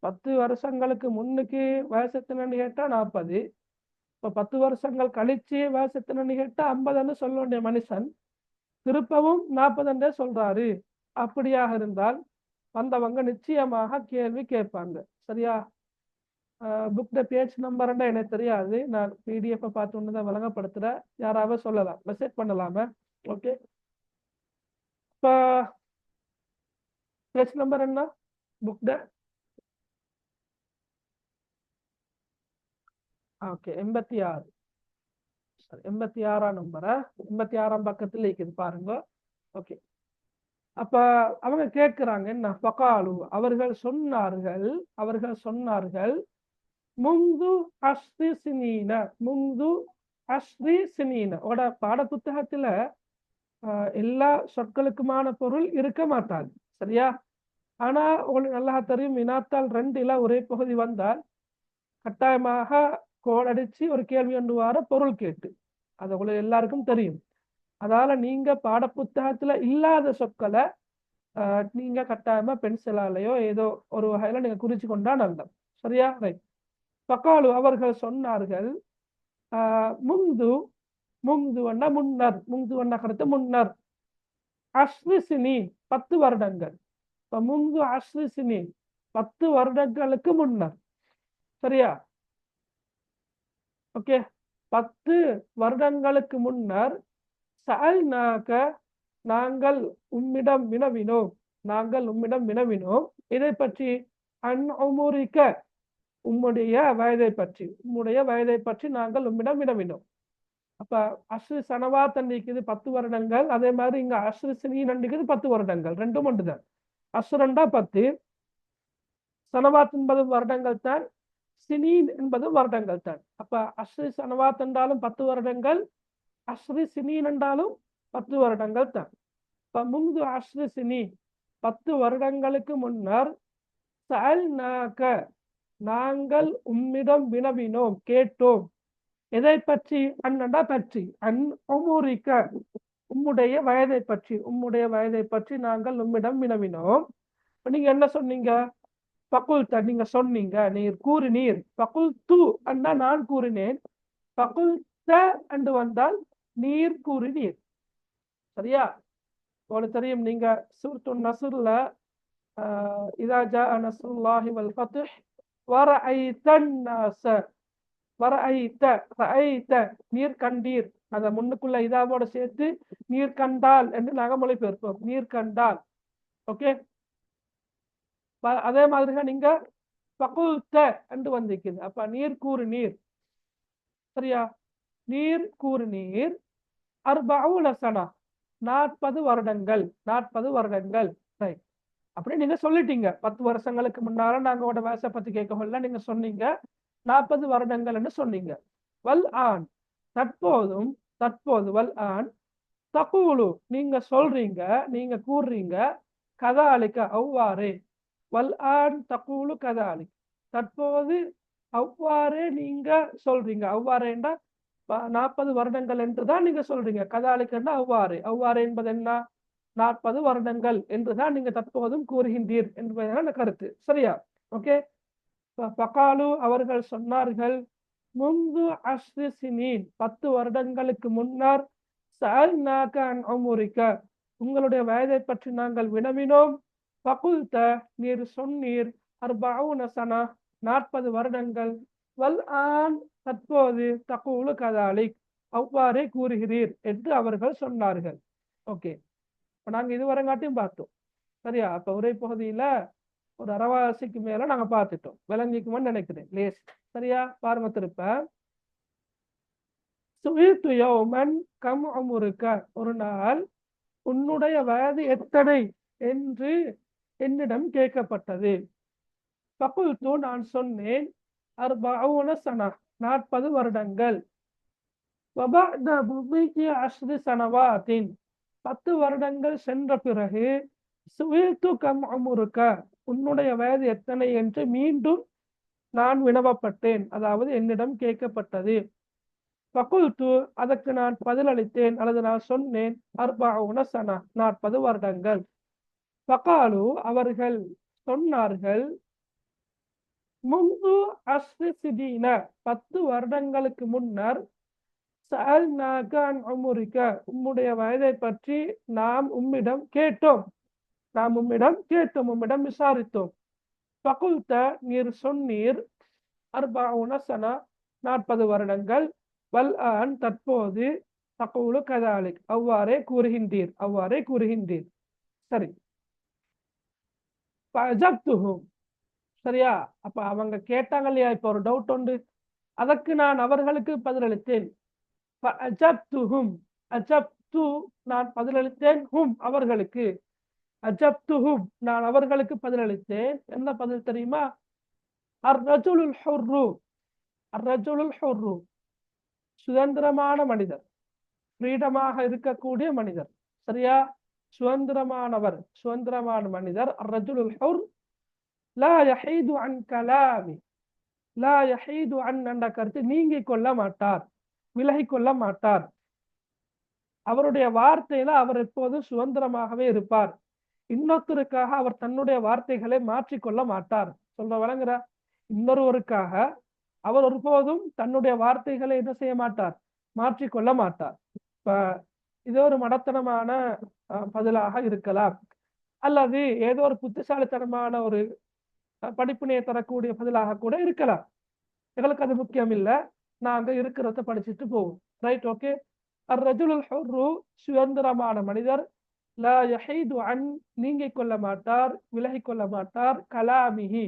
10 வருஷங்களுக்கு முன்னுக்கு வயசு எத்தனைன்னு கேட்டா 40, இப்ப 10 வருஷங்கள் கழிச்சு வயசு எத்தனைன்னு கேட்டா 50ன்னு சொல்ல வேண்டிய மனுஷன் திருப்பவும் 40 சொல்றாரு. அப்படியாக இருந்தால் வந்தவங்க நிச்சயமாக கேள்வி கேட்பாங்க. சரியா? புக் த பேஜ் நம்பர் எனக்கு தெரியாது, நான் பிடிஎஃப் பார்த்து ஒண்ணுதான் வழங்கப்படுத்துறேன். யாராவது சொல்லலாம், மெசேஜ் பண்ணலாம. ஓகே, இப்ப பேஜ் நம்பர் என்ன புக்ட? ஓகே 86. சரி 86ஆம் நம்பரா? 86ஆம் பக்கத்துல இருக்குது பாருங்க. ஓகே. அப்ப அவங்க கேட்கிறாங்க என்ன? ஃபகாலு அவர்கள் சொன்னார்கள் முந்து அஸ்ரி சினீன முந்து அஸ்ரி சினீன ஓட பாட புத்தகத்துல எல்லா சொற்களுக்குமான பொருள் இருக்க மாட்டாது, சரியா? ஆனா உங்களுக்கு நல்லா தெரியும், வினாத்தால் 2ல ஒரே பகுதி வந்தால் கட்டாயமாக கோடடிச்சு ஒரு கேள்வி ஒன்று வார பொருள் கேட்டு, அது உங்களுக்கு எல்லாருக்கும் தெரியும். அதால நீங்க பாட புத்தகத்துல இல்லாத சொற்களை நீங்க கட்டாயமா பென்சிலாலேயோ ஏதோ ஒரு வகையில நீங்க குறிச்சு கொண்டா நல்லது, சரியா? ரைட். பக்காலு அவர்கள் சொன்னார்கள் முந்து முந்துவண்ண முன்னர் முந்துவண்ண கருத்து முன்னர் அஸ்ரி சினி 10 வருடங்கள். இப்ப முந்து அஸ்ரி சினி 10 வருடங்களுக்கு முன்னர், சரியா? ஓகே. 10 வருடங்களுக்கு முன்னர் சஅல்நாக நாங்கள் உம்மிடம் வினவினோம் இதை பற்றி அன் உமுரிக்க உம்முடைய வயதை பற்றி நாங்கள் உம்மிடம் வினவினோம். அப்ப அஸ்ரு சனவாத் அன்னைக்குது 10 வருடங்கள், அதே மாதிரி இங்க அஸ்ரு சினீன் அன்னைக்குது 10 வருடங்கள், ரெண்டும் ஒன்றுதான். அஸ்ருண்டா 10, சனவாத் என்பது வருடங்கள் தான், சினீன் என்பது வருடங்கள் தான். அப்ப அஸ்ரு சனவாத் என்றாலும் 10 வருடங்கள், அஸ்ரு சினீன் என்றாலும் 10 வருடங்கள் தான். இப்ப முந்து அஸ்ரு சினி 10 வருடங்களுக்கு முன்னர் சஅல்நாக நாங்கள் உம்மிடம் வினவினோம் கேட்டோம் எதை பற்றி? அண்ணண்டா பற்றி அன் உமுரிக்க உம்முடைய வயதை பற்றி நாங்கள் உம்மிடம் வினவினோம். நீங்க என்ன சொன்னீங்க? பகுல்த நீங்க சொன்னீங்க, நீர் கூறினீர். பகுல் து அண்ணா நான் கூறினேன், பகுல்த என்று வந்தால் நீர் கூறினீர், சரியா? உங்களுக்கு தெரியும், நீங்க சூரத்து நஸ்ர்ல இதா ஜாஅ நஸ்ருல்லாஹி வல் ஃபத்ஹ் வரஐதன் நாஸ ரஅய்த நீர் கண்டீர், அத முன்னுக்குள்ள இதாவோட சேர்த்து நீர் கண்டால் என்று நாங்க மொழிபெயர்ப்போம், நீர் கண்டால். ஓகே. அதே மாதிரி நீங்க பகுல்த என்று வந்திருக்குது, அப்ப நீர் கூறினீர், சரியா? நீர் கூறினீர் 40 சனா 40 வருடங்கள். ரைட். அப்படி நீங்க சொல்லிட்டீங்க. 10 வருஷங்களுக்கு முன்னால நாங்களோட வயசை பத்தி கேட்கல, நீங்க சொன்னீங்க 40 வருடங்கள் என்று சொன்னீங்க. வல் ஆன் தற்போது வல் ஆன் தகூலு நீங்க சொல்றீங்க, நீங்க கூறுறீங்க, கதாலிக்க அவ்வாறே. வல் ஆன் தகூலு கதாலிக் தற்போது அவ்வாறே நீங்க சொல்றீங்க. அவ்வாறேண்டா 40 வருடங்கள் என்றுதான் நீங்க சொல்றீங்க. கதாலிக்கன்னா அவ்வாறு என்பது என்ன? 40 வருடங்கள் என்றுதான் நீங்க தற்போதும் கூறுகின்றீர் என்பதான கருத்து, சரியா? ஓகே. பகாலு அவர்கள் சொன்னார்கள் முந்து அஸ்ரி சினீன் 10 வருடங்களுக்கு முன்னர் சஅல்நாக அன் உமுரிக்க உங்களுடைய வயதை பற்றி நாங்கள் வினவினோம். பகுல்த நீர் சொன்னீர் 40 சனா 40 வருடங்கள். வல் ஆன் தற்போது தகூலு கதாலிக் அவ்வாறே கூறுகிறீர் என்று அவர்கள் சொன்னார்கள். ஓகே. இப்போ நாங்கள் இதுவரைங்காட்டியும் பார்த்தோம், சரியா? அப்போ உரை பகுதியில் ஒரு அரைவாசிக்கு மேல நாங்க பார்த்துட்டோம், விளங்கிக்குமான்னு நினைக்கிறேன். லேஸ், சரியா? பாருங்க திருப்ப. சுயில்து யௌமன் கம் உமுருக்க ஒரு நாள் உன்னுடைய வயது எத்தனை என்று என்னிடம் கேட்கப்பட்டது. பகுல்து நான் சொன்னேன் 40 சனா 40 வருடங்கள். வபஅத புதிகி அஸ்ரி சனவாத்தின் 10 வருடங்கள் சென்ற பிறகு சுயில்து கம் உமுருக்க உன்னுடைய வயது எத்தனை என்று மீண்டும் நான் வினவப்பட்டேன், அதாவது என்னிடம் கேட்கப்பட்டது. பகுல்து அதற்கு நான் பதிலளித்தேன் அல்லது நான் சொன்னேன் 40 சனா 40 வருடங்கள். பகாலு அவர்கள் சொன்னார்கள் முந்து அஸ்ரி சினீன 10 வருடங்களுக்கு முன்னர் சஅல்நாக அன் உமுரிக்க உம்முடைய வயதை பற்றி நாம் உம்மிடம் விசாரித்தோம். பகுல்த நீர் சொன்னீர் 40 சனா 40 வருடங்கள். வல் ஆன் தற்போது தகூலு கதாலிக் அவ்வாறே கூறுகின்றீர். சரி. ஃபஅஜப்துஹும். சரியா? அப்ப அவங்க கேட்டாங்க இல்லையா, இப்ப ஒரு டவுட் உண்டு, அதற்கு நான் அவர்களுக்கு பதிலளித்தேன். ஃபஅஜப்துஹும், அஜப்து நான் பதிலளித்தேன், ஹும் அவர்களுக்கு, அஜப்துஹும் நான் அவர்களுக்கு பதிலளித்தேன். என்ன பதில் தெரியுமா? அர்ரஜுலுல் ஹுர்ரு, அர்ரஜுலுல் ஹுர்ரு சுதந்திரமான மனிதர், ஃப்ரீடமாக இருக்கக்கூடிய மனிதர். சரியா? சுதந்திரமானவர், சுதந்திரமான மனிதர். அர்ரஜுலுல் ஹுர் லா யஹீது அன் கலாமி, லா யஹீது அன் என்ற கருத்து நீங்கிக் கொள்ள மாட்டார், விலகிக் கொள்ள மாட்டார். அவருடைய வார்த்தையில அவர் எப்போதும் சுதந்திரமாகவே இருப்பார். இன்னொருத்தருக்காக அவர் தன்னுடைய வார்த்தைகளை மாற்றிக்கொள்ள மாட்டார். சொல்ற வழங்குற, இன்னொருவருக்காக அவர் ஒருபோதும் தன்னுடைய வார்த்தைகளை என்ன செய்ய மாட்டார், மாற்றிக்கொள்ள மாட்டார். இப்ப இது ஒரு மடத்தனமான பதிலாக இருக்கலாம், அல்லது ஏதோ ஒரு புத்திசாலித்தனமான ஒரு படிப்பினையை தரக்கூடிய பதிலாக கூட இருக்கலாம். எங்களுக்கு அது முக்கியம் இல்லை, நாங்க இருக்கிறத படிச்சுட்டு போவோம். Right, okay. அர்ரஜுலுல் ஹுர்ரு சுதந்திரமான மனிதர், லா யஹீது அன் நீங்கிக் கொள்ள மாட்டார், விலகிக் கொள்ள மாட்டார், கலாமிஹி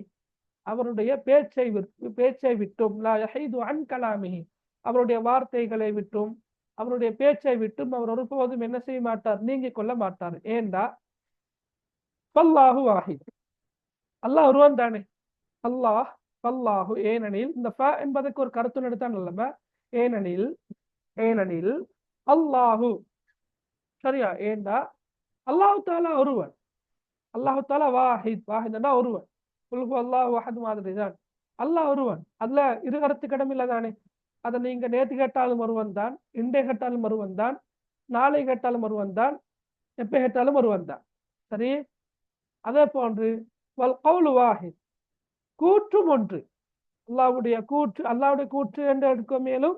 அவருடைய பேச்சை விட்டும், லா யஹீது அன் கலாமிஹி அவருடைய வார்த்தைகளை விட்டும், அவருடைய பேச்சை விட்டும் அவர் ஒருபோதும் என்ன செய்ய மாட்டார், நீங்கிக் கொள்ள மாட்டார். ஏண்டா ஃபல்லாஹு வாஹித், அல்லாஹ் ஒருவன் தானே. அல்லாஹ், ஃபல்லாஹு ஏனெனில், இந்த ஃப என்பதற்கு ஒரு கருத்து எடுத்தான் அல்லவா, ஏனெனில், ஏனெனில் அல்லாஹு. சரியா? ஏண்டா அல்லாஹு தாலா ஒருவன், அல்லாஹு தாலா வாஹித், வாஹித்னா ஒருவன். குல்ஹு அல்லாஹு அஹத் மாதிரி தான். அல்லாஹ் ஒருவன், அதுல இரு கருத்துக்கு இடம் இல்லை தானே. அதை நீங்க நேற்று கேட்டாலும் ஒருவன் தான், இன்றைய கேட்டாலும் ஒருவன் தான், நாளை கேட்டாலும் ஒருவன் தான், எப்ப கேட்டாலும் ஒருவன் தான். சரி? அதே போன்று வல் கௌலு வாஹித் கூற்றும் ஒன்று, அல்லாஹ்வுடைய கூற்று, அல்லாஹ்வுடைய கூற்று என்று எடுக்க மேலும்,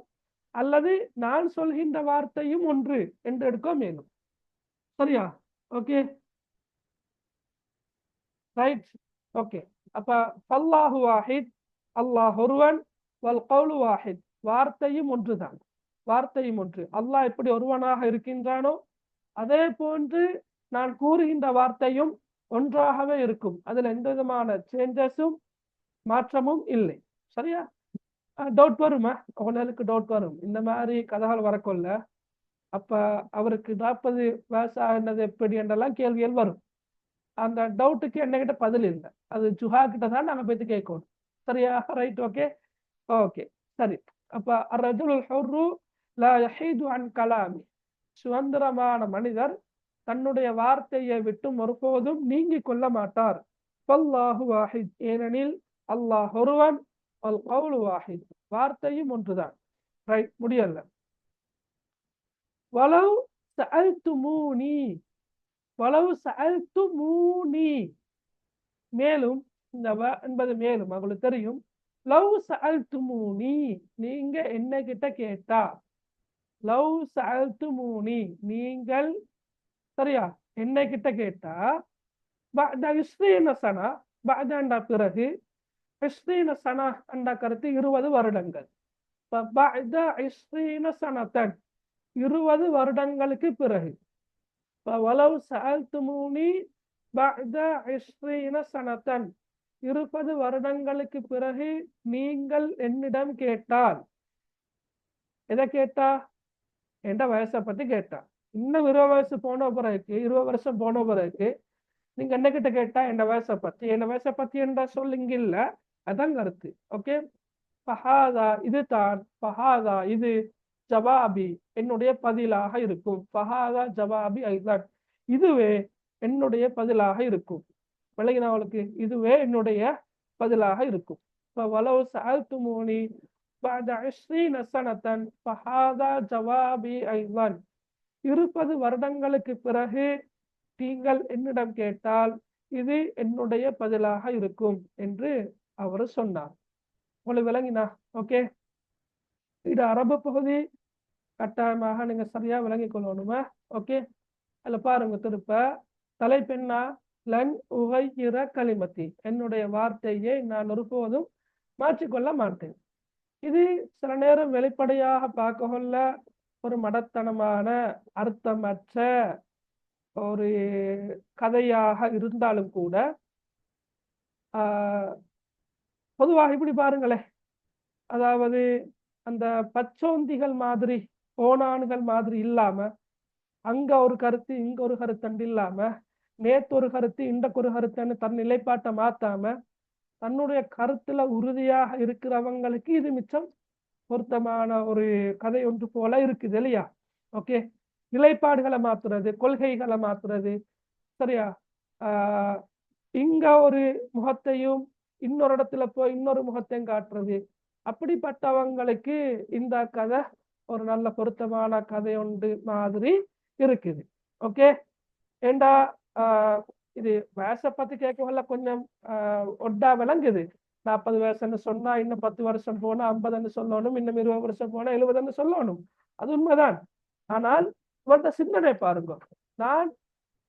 அல்லது நான் சொல்கின்ற வார்த்தையும் ஒன்று என்று எடுக்க மேலும். சரியா? Okay, right, okay. அப்ப ஃபல்லாஹு வாஹித், அல்லாஹ் ஒருவன், வல் கௌலு வாஹித் வார்த்தையும் ஒன்றுதான், வார்த்தையும் ஒன்று. அல்லாஹ் எப்படி ஒருவனாக இருக்கின்றானோ அதே போன்று நான் கூறுகின்ற வார்த்தையும் ஒன்றாகவே இருக்கும். அதுல எந்த விதமான சேஞ்சஸும் மாற்றமும் இல்லை. சரியா? டவுட் வருமா? உங்களுக்கு டவுட் வரும், இந்த மாதிரி கதைகள் வரக்கொள்ள. அப்ப அவருக்கு 40 வயசு ஆனது எப்படி என்றெல்லாம் கேள்விகள் வரும். அந்த டவுட்டுக்கு என்னகிட்ட பதில் இல்லை, அது ஜுஹா கிட்ட தான் நாங்க போய் கேட்கணும். சரியா? ரைட், ஓகே, ஓகே, சரி. அப்ப அர்ரஜுலுல் ஹுர்ரு லா யஹீது அன் கலாமி சுதந்திரமான மனிதர் தன்னுடைய வார்த்தையை விட்டும் ஒருபோதும் நீங்கிக் கொள்ள மாட்டார். ஃபல்லாஹு வாஹித் ஏனெனில் அல்லாஹ் ஒருவன், வல் கௌலு வாஹித் வார்த்தையும் ஒன்றுதான். ரைட், முடியல. வலவ் சஅல்துமூனி, வலவ் சஅல்துமூனி மேலும், இந்த வ என்பது மேலும், உங்களுக்கு தெரியும். லவ் சஅல்துமூனி நீங்க என்ன கிட்ட கேட்டா, லவ் சஅல்துமூனி நீங்கள், சரியா, என்ன கிட்ட கேட்டா, பஅத 20 சனா, பஅத என்ற பிறகு, 20 சனா என்ற கருத்து 20 வருடங்கள். பஅத 20 சனத்தன் 20 வருடங்களுக்கு பிறகு. வலவ் சஅல்துமூனி பஅத 20 சனத்தன் 20 வருடங்களுக்கு பிறகு நீங்கள் என்னிடம் கேட்டால், எதை கேட்டா, என்ற வயசை பத்தி கேட்டா. இன்னும் 20 வயசு போன பிறகு, 20 வருஷம் போன பிறகு நீங்க என்ன கிட்ட கேட்டா, என் வயசை பத்தி, என் வயசை பத்தி என்ற சொல் இங்க இல்ல, அதான் கருத்து. ஓகே, ஃபஹாதா இது தான், ஃபஹாதா இது, ஜவாபி என்னுடைய பதிலாக இருக்கும். ஃபஹாதா ஜவாபி ஐதான் இதுவே என்னுடைய பதிலாக இருக்கும். விளங்கினவளுக்கு, இதுவே என்னுடைய பதிலாக இருக்கும். வலவ் சஅல்துமூனி பஅத 20 சனத்தன் ஃபஹாதா ஜவாபி ஐதான் 20 வருடங்களுக்கு பிறகு நீங்கள் என்னிடம் கேட்டால் இது என்னுடைய பதிலாக இருக்கும் என்று அவர் சொன்னார். உங்களுக்கு விளங்கினா? ஓகே, இது அரபு பகுதி, கட்டாயமாக நீங்க சரியா விளங்கிக் கொள்ளணுமா? ஓகே, அதுல பாருங்க, திருப்ப தலைப்பெண்ணா, லன் உகையிற கலிமத்தி என்னுடைய வார்த்தையை நான் ஒருபோதும் மாற்றிக்கொள்ள மாட்டேன். இது சில நேரம் வெளிப்படையாக பார்க்க கொள்ள ஒரு மடத்தனமான அர்த்தமற்ற ஒரு கதையாக இருந்தாலும் கூட, பொதுவாக இப்படி பாருங்களேன், அதாவது அந்த பச்சோந்திகள் மாதிரி ஓணான்கள் மாதிரி இல்லாம அங்க ஒரு கருத்து இங்க ஒரு கருத்தண்டு இல்லாம நேத்து ஒரு கருத்து இன்றைக்கு ஒரு கருத்துன்னு தன் நிலைப்பாட்டை மாத்தாம தன்னுடைய கருத்துல உறுதியாக இருக்கிறவங்களுக்கு இது மிச்சம் பொருத்தமான ஒரு கதை ஒன்று போல இருக்குது இல்லையா? ஓகே, நிலைப்பாடுகளை மாத்துறது, கொள்கைகளை மாத்துறது, சரியா? இங்க ஒரு முகத்தையும் இன்னொரு இடத்துல போய் இன்னொரு முகத்தையும் காட்டுறது, அப்படிப்பட்டவங்களுக்கு இந்த கதை ஒரு நல்ல பொருத்தமான கதை ஒன்று மாதிரி இருக்குது. ஓகே, ஏண்டா இது வயசை பத்தி கேட்கல கொஞ்சம் ஒட்டா விளங்குது. 40 வயசுன்னு சொன்னா இன்னும் 10 வருஷம் போனா 50 சொல்லணும், இன்னும் 20 வருஷம் போனா 70 சொல்லணும். அது உண்மைதான். ஆனால் இவருடைய சிந்தனை பாருங்க, நான்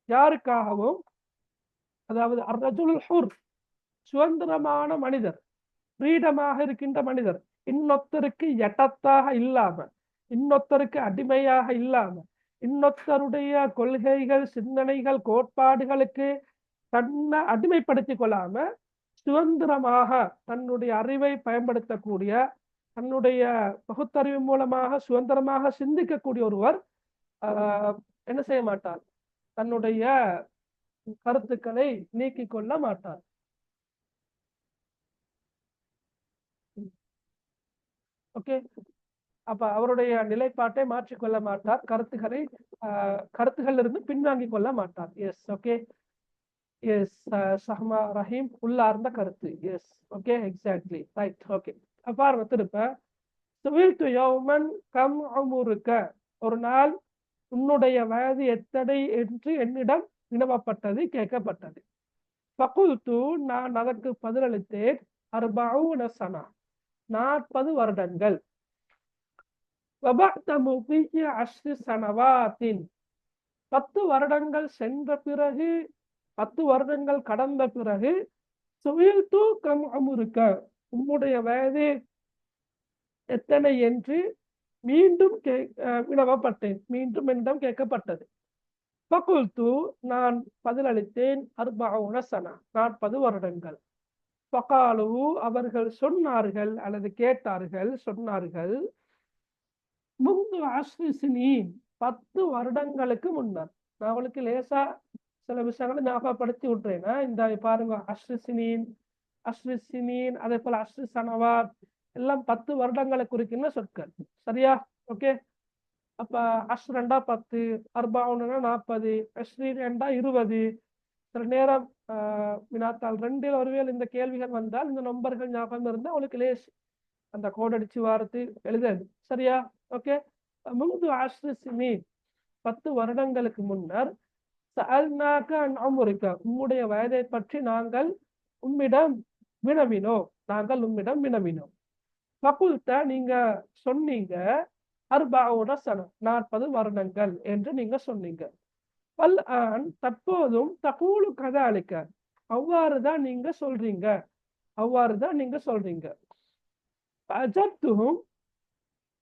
யாருக்காகவும், அதாவது அர்ரஜுல் ஹுர், சுதந்திரமான மனிதர், ஃப்ரீடமாக இருக்கின்ற மனிதர், இன்னொருத்தருக்கு எட்டத்தாக இல்லாம, இன்னொருத்தருக்கு அடிமையாக இல்லாம, இன்னொருத்தருடைய கொள்கைகள், சிந்தனைகள், கோட்பாடுகளுக்கு தன்னை அடிமைப்படுத்திக் கொள்ளாம சுதந்திரமாக தன்னுடைய அறிவை பயன்படுத்தக்கூடிய, தன்னுடைய பகுத்தறிவு மூலமாக சுதந்திரமாக சிந்திக்கக்கூடிய ஒருவர் என்ன செய்ய மாட்டார்? தன்னுடைய கருத்துக்களை நீக்கிக் கொள்ள மாட்டார். ஓகே, அப்ப அவருடைய நிலைப்பாட்டை மாற்றிக்கொள்ள மாட்டார், கருத்துக்கள் இருந்து பின்வாங்கி கொள்ள மாட்டார். Yes, okay, yes Shahma Rahim, உள்ளார்ந்த கருத்து. Yes, okay, exactly right. Okay, பாருங்க திருப்ப, சுவில்து யௌமன் கம் உமுருக்க, ஒரு நாள் உன்னுடைய வயது எத்தனை என்று என்னிடம் வினவப்பட்டது, கேட்கப்பட்டது. ஃபகுல்து, நான் அதற்கு பதிலளித்தேன், 40 சனா, 40 வருடங்கள். வபஅத முஃபிய 10 சனவாத்தின், 10 வருடங்கள் சென்ற பிறகு, 10 வருடங்கள் கடந்த பிறகு, சுவில்து கம் உமுருக்க, உம்முடைய வயது எத்தனை என்று மீண்டும் வினவப்பட்டேன், மீண்டும் என்னிடம் கேட்கப்பட்டது. ஃபகுல்து, நான் பதிலளித்தேன், 40 சனா, 40 வருடங்கள். ஃபகாலு, அவர்கள் சொன்னார்கள் அல்லது கேட்டார்கள், சொன்னார்கள், முந்து 10 சினீன், 10 வருடங்களுக்கு முன்னர். நான் அவளுக்கு லேசா சில விஷயங்களை ஞாபகப்படுத்தி விட்டுறேன். இந்த பாருங்க, 10 சினீன், அதே போல 10 சனவாத், எல்லாம் 10 வருடங்களை குறிக்கின்ற சொற்கள். சரியா? ஓகே, அப்ப 10 10, 40 40, 20 20. சில நேரம் வினாத்தாள் 2 ஒருவேளை இந்த கேள்விகள் வந்தால் இந்த நம்பர்கள் ஞாபகம் இருந்தால் அவளுக்கு லேஸ் அந்த கோடடிச்சு வாரத்து எழுதாது. சரியா? ஓகே, முந்து 10 சினீன், 10 வருடங்களுக்கு முன்னர், சஅல்நாக அன் உம்ரிக, உம்முடைய வயதை பற்றி நாங்கள் உம்மிடம் வினவினோம். ஃபகுல்த, நீங்க சொன்னீங்க, 40 சனா, 40 வருடங்கள் என்று நீங்க சொன்னீங்க. வல் ஆன், தற்போதும், தகூலு கதாலிக்க, அவ்வாறுதான் நீங்க சொல்றீங்க. அஜப்துஹும்,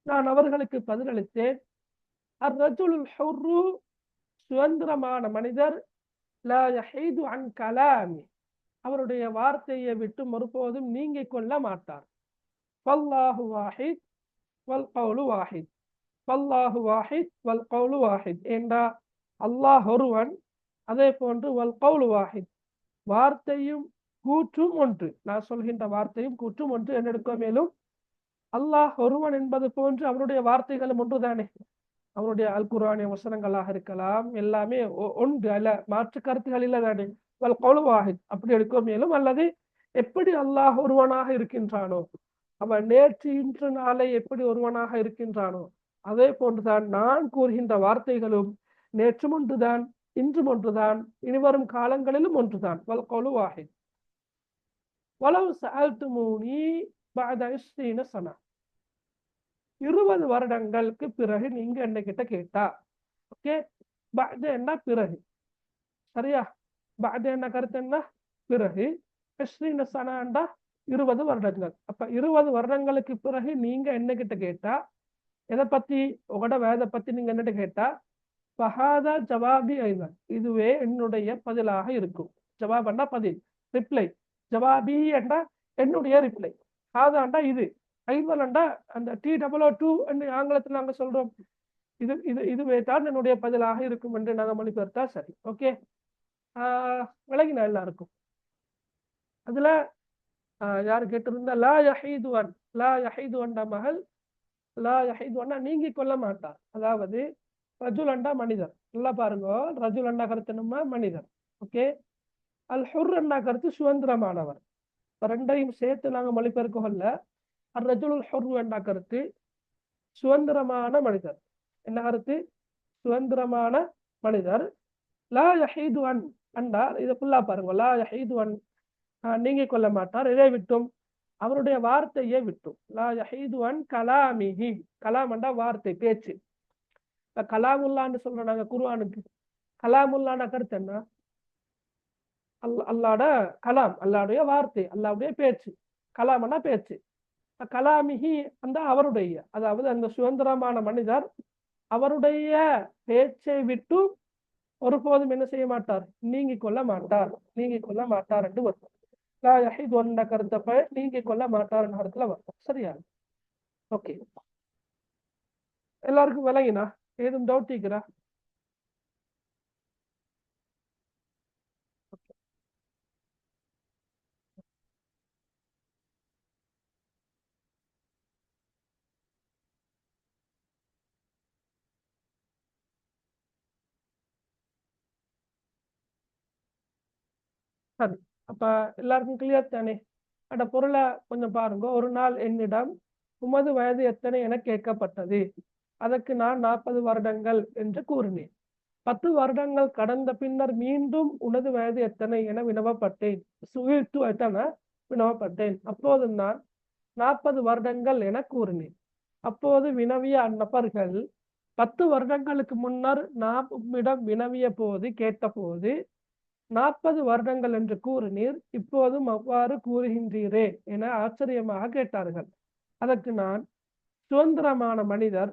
நான் அவர்களுக்கு பதிலளித்தேன், அர்ரஜுலுல் ஹுர்ரு, சுதந்திரமான மனிதர், லா யஹீது அன் கலாமி, அவருடைய வார்த்தையை விட்டு ஒருபோதும் நீங்கிக் கொள்ள மாட்டார். ஃபல்லாஹு வாஹித் வல் கௌலு வாஹித், ஃபல்லாஹு வாஹித் வல் கௌலு வாஹித் என்றா அல்லாஹ் ஒருவன், அதே போன்று வல் கௌலு வாஹித், வார்த்தையும் கூற்றும் ஒன்று, நான் சொல்கின்ற வார்த்தையும் கூற்றும் ஒன்று என்னெடுக்க. மேலும் அல்லாஹ் ஒருவன் என்பது போன்று அவருடைய வார்த்தைகளும் ஒன்றுதானே. அவருடைய அல் குர்ஆனிய வசனங்களாக இருக்கலாம், எல்லாமே ஒன்று அல்ல, மாற்று கருத்துகள் இல்லை தானே. வல் கௌலு வாஹித் அப்படி எடுக்க. மேலும் அல்லது எப்படி அல்லாஹ் ஒருவனாக இருக்கின்றானோ, அவன் நேற்று இன்று நாளை எப்படி ஒருவனாக இருக்கின்றானோ, அதே போன்றுதான் நான் கூறுகின்ற வார்த்தைகளும் நேற்றும் ஒன்றுதான், இன்றும் ஒன்றுதான், இனிவரும் காலங்களிலும் ஒன்றுதான். வல் கௌலு வாஹித். வலவ் சஅல்துமூனி பஅத 20 சனா, 20 வருடங்களுக்கு பிறகு நீங்க என்ன கிட்ட கேட்டா. ஓகே, பஅத என்ன பிறகு. சரியா? பஅத என்ன கருத்து என்ன? பிறகு. 20 சனாண்டா 20 வருடங்கள். அப்ப 20 வருடங்களுக்கு பிறகு நீங்க என்ன கிட்ட கேட்டா, எதை பத்தி? உங்களோட வேதை பத்தி நீங்க என்னட்டு கேட்டா, ஃபஹாதா ஜவாபி ஐதன், இதுவே என்னுடைய பதிலாக இருக்கும். ஜவாப் என்ன? பதில், ரிப்ளை. ஜவாபி என்றா என்னுடைய ரிப்ளை, ஹாதாண்டா இது, ஐவலண்டா அந்த TOO என்று ஆங்கிலத்தில் நாங்கள் சொல்றோம். இதுவே தான் என்னுடைய பதிலாக இருக்கும் என்று நாங்கள் மொழிபெயர்த்தா சரி. ஓகே, விளங்கினா எல்லாருக்கும். அதுல யாரு கேட்டிருந்தா லா யஹீதுவன், லா யஹீதுவன்டா மகள், லா யஹீதுவன்னா நீங்கி கொள்ள மாட்டார். அதாவது ரஜுலண்டா மனிதர், நல்லா பாருங்க, ரஜுலண்டா கருத்து நம்ம மனிதர். ஓகே, அல் ஹுர்ரண்டா கருத்து சுதந்திரமானவர். ரெண்டையும் சேர்த்து நாங்க மொழிபெயர்க்கல. அல் ரஜுலுல் ஹுர் என்ற கருத்து சுதந்திரமான மனிதர். என்ன கருத்து? சுதந்திரமான மனிதர். லா யஹீது அன் அண்டா இதை ஃபுல்லா பாருங்க. லா யஹீது அன் நீங்கிக் கொள்ள மாட்டார், இதை விட்டும், அவருடைய வார்த்தையை விட்டும். லா யஹீது அன் கலாமிஹி, கலாம் அண்டா வார்த்தை, பேச்சு. கலாமுல்லான்னு சொல்றோம் நாங்க குர்ஆனுக்கு. கலாமுல்லான கருத்து என்ன? அல்லாட கலாம், அல்லாவுடைய வார்த்தை, அல்லாவுடைய பேச்சு. கலாம்னா பேச்சு. கலாமிஹி அந்த அவருடைய, அதாவது அந்த சுதந்திரமான மனிதர் அவருடைய பேச்சை விட்டு ஒருபோதும் என்ன செய்ய மாட்டார், நீங்கிக் கொள்ள மாட்டார். நீங்கிக் கொள்ள மாட்டார் என்று வரும். லா யஹீது என்ற கருத்தப்ப நீங்கிக் கொள்ள மாட்டார் என்ற கருத்துல வரும். சரியா? ஓகே, எல்லாருக்கும் விளங்கினா? ஏதும் டவுட் இருக்கிறா? சரி, அப்ப எல்லாருக்கும் கிளியர் தானே? அந்த பொருளை கொஞ்சம் பாருங்க. ஒரு நாள் என்னிடம் உமது வயது எத்தனை என கேட்கப்பட்டது. அதற்கு நான் 40 வருடங்கள் என்று கூறினேன். 10 வருடங்கள் கடந்த பின்னர் மீண்டும் உனது வயது எத்தனை என வினவப்பட்டேன். சுயில்டு எத்தனை வினவப்பட்டேன். அப்போது நான் 40 வருடங்கள் என கூறினேன். அப்போது வினவிய அந்நபர்கள் 10 வருடங்களுக்கு முன்னர் நாம் உம்மிடம் வினவிய போது கேட்டபோது 40 வருடங்கள் என்று கூறினீர், இப்போதும் அவ்வாறு கூறுகின்றீரே என ஆச்சரியமாக கேட்டார்கள். அதற்கு நான், சுதந்திரமான மனிதர்